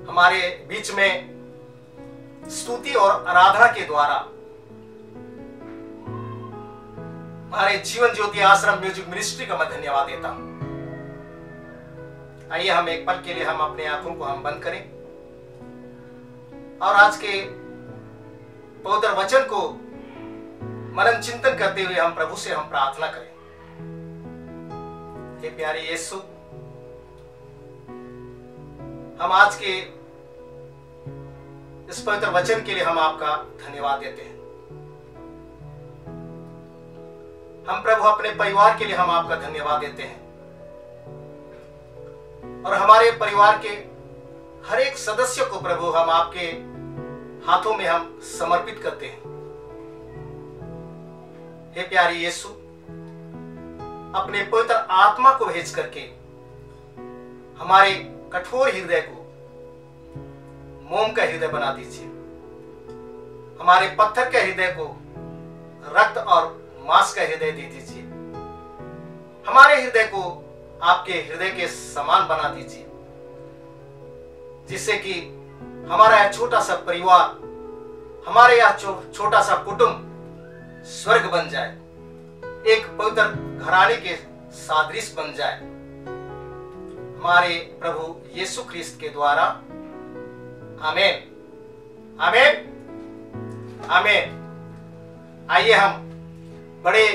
[SPEAKER 6] हमारे बीच में स्तुति और आराधना के द्वारा हमारे जीवन ज्योति आश्रम म्यूजिक मिनिस्ट्री का मैं धन्यवाद देता हूं। आइए हम एक पल के लिए हम अपने आंखों को हम बंद करें और आज के पवित्र वचन को मनन चिंतन करते हुए हम प्रभु से हम प्रार्थना करें। हे प्यारे यीशु, हम आज के इस पवित्र वचन के लिए हम आपका धन्यवाद देते हैं। हम प्रभु अपने परिवार के लिए हम आपका धन्यवाद देते हैं और हमारे परिवार के हर एक सदस्य को प्रभु हम आपके हाथों में हम समर्पित करते हैं। हे प्यारे यीशु, अपने पवित्र आत्मा को भेज करके हमारे कठोर हृदय को मोम का हृदय बना दीजिए, हमारे पत्थर के हृदय को रक्त और मांस का हृदय दे दीजिए, हमारे हृदय को आपके हृदय के समान बना दीजिए, जिससे कि हमारा यह छोटा सा परिवार, हमारे यह छोटा सा कुटुंब स्वर्ग बन जाए, एक पवित्र घराने के सादृश बन जाए, हमारे प्रभु यीशु ख्रिस्त के द्वारा। आमीन, आमीन, आमीन। आइए हम बड़े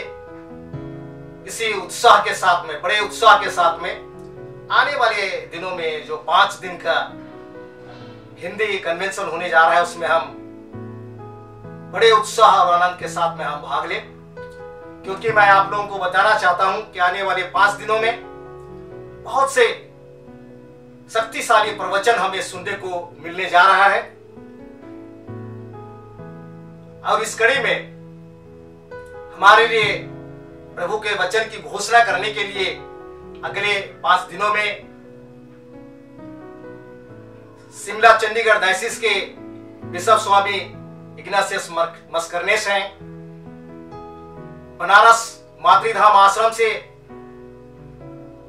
[SPEAKER 6] इसी उत्साह के साथ में, बड़े उत्साह के साथ में आने वाले दिनों में जो 5 दिन का हिंदी कन्वेंशन होने जा रहा है, उसमें हम बड़े उत्साह और आनंद के साथ में हम भाग लें, क्योंकि मैं आप लोगों को बताना चाहता हूं कि आने वाले 5 दिनों में बहुत से शक्तिशाली प्रवचन हमें सुनने को मिलने जा रहा है। और इस कड़ी में हमारे लिए प्रभु के वचन की घोषणा करने के लिए अगले 5 दिनों में शिमला चंडीगढ़ डायसिस के बिशप स्वामी इग्नासियस मस्करनेस हैं, बनारस मातृधाम आश्रम से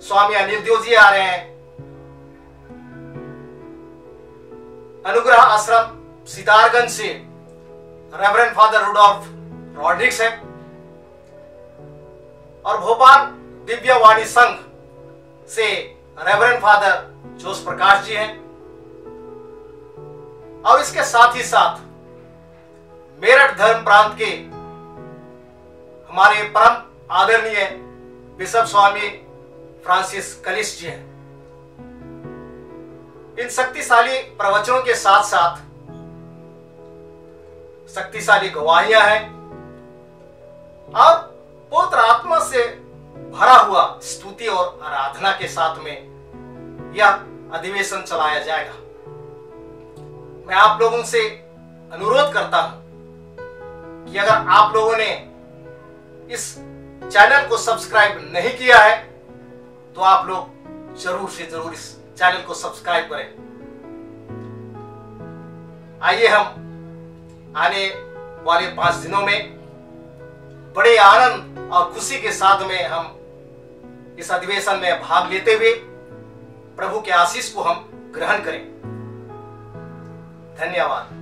[SPEAKER 6] स्वामी अनिल देव जी आ रहे हैं, अनुग्रह आश्रम सितारगंज से रेवरेंड फादर रुडोल्फ रॉड्रिक्स हैं और भोपाल दिव्य वाणी संघ से रेवरेंड फादर जोश प्रकाश जी हैं। और इसके साथ ही साथ मेरठ धर्म प्रांत के हमारे परम आदरणीय बिशप स्वामी फ्रांसिस कलिस जी हैं। इन शक्तिशाली प्रवचनों के साथ साथ शक्तिशाली गवाहियां हैं और पवित्र आत्मा से भरा हुआ स्तुति और आराधना के साथ में यह अधिवेशन चलाया जाएगा। मैं आप लोगों से अनुरोध करता हूं कि अगर आप लोगों ने इस चैनल को सब्सक्राइब नहीं किया है तो आप लोग जरूर से जरूर इस चैनल को सब्सक्राइब करें। आइए हम आने वाले 5 दिनों में बड़े आनंद और खुशी के साथ में हम इस अधिवेशन में भाग लेते हुए प्रभु के आशीष को हम ग्रहण करें। धन्यवाद।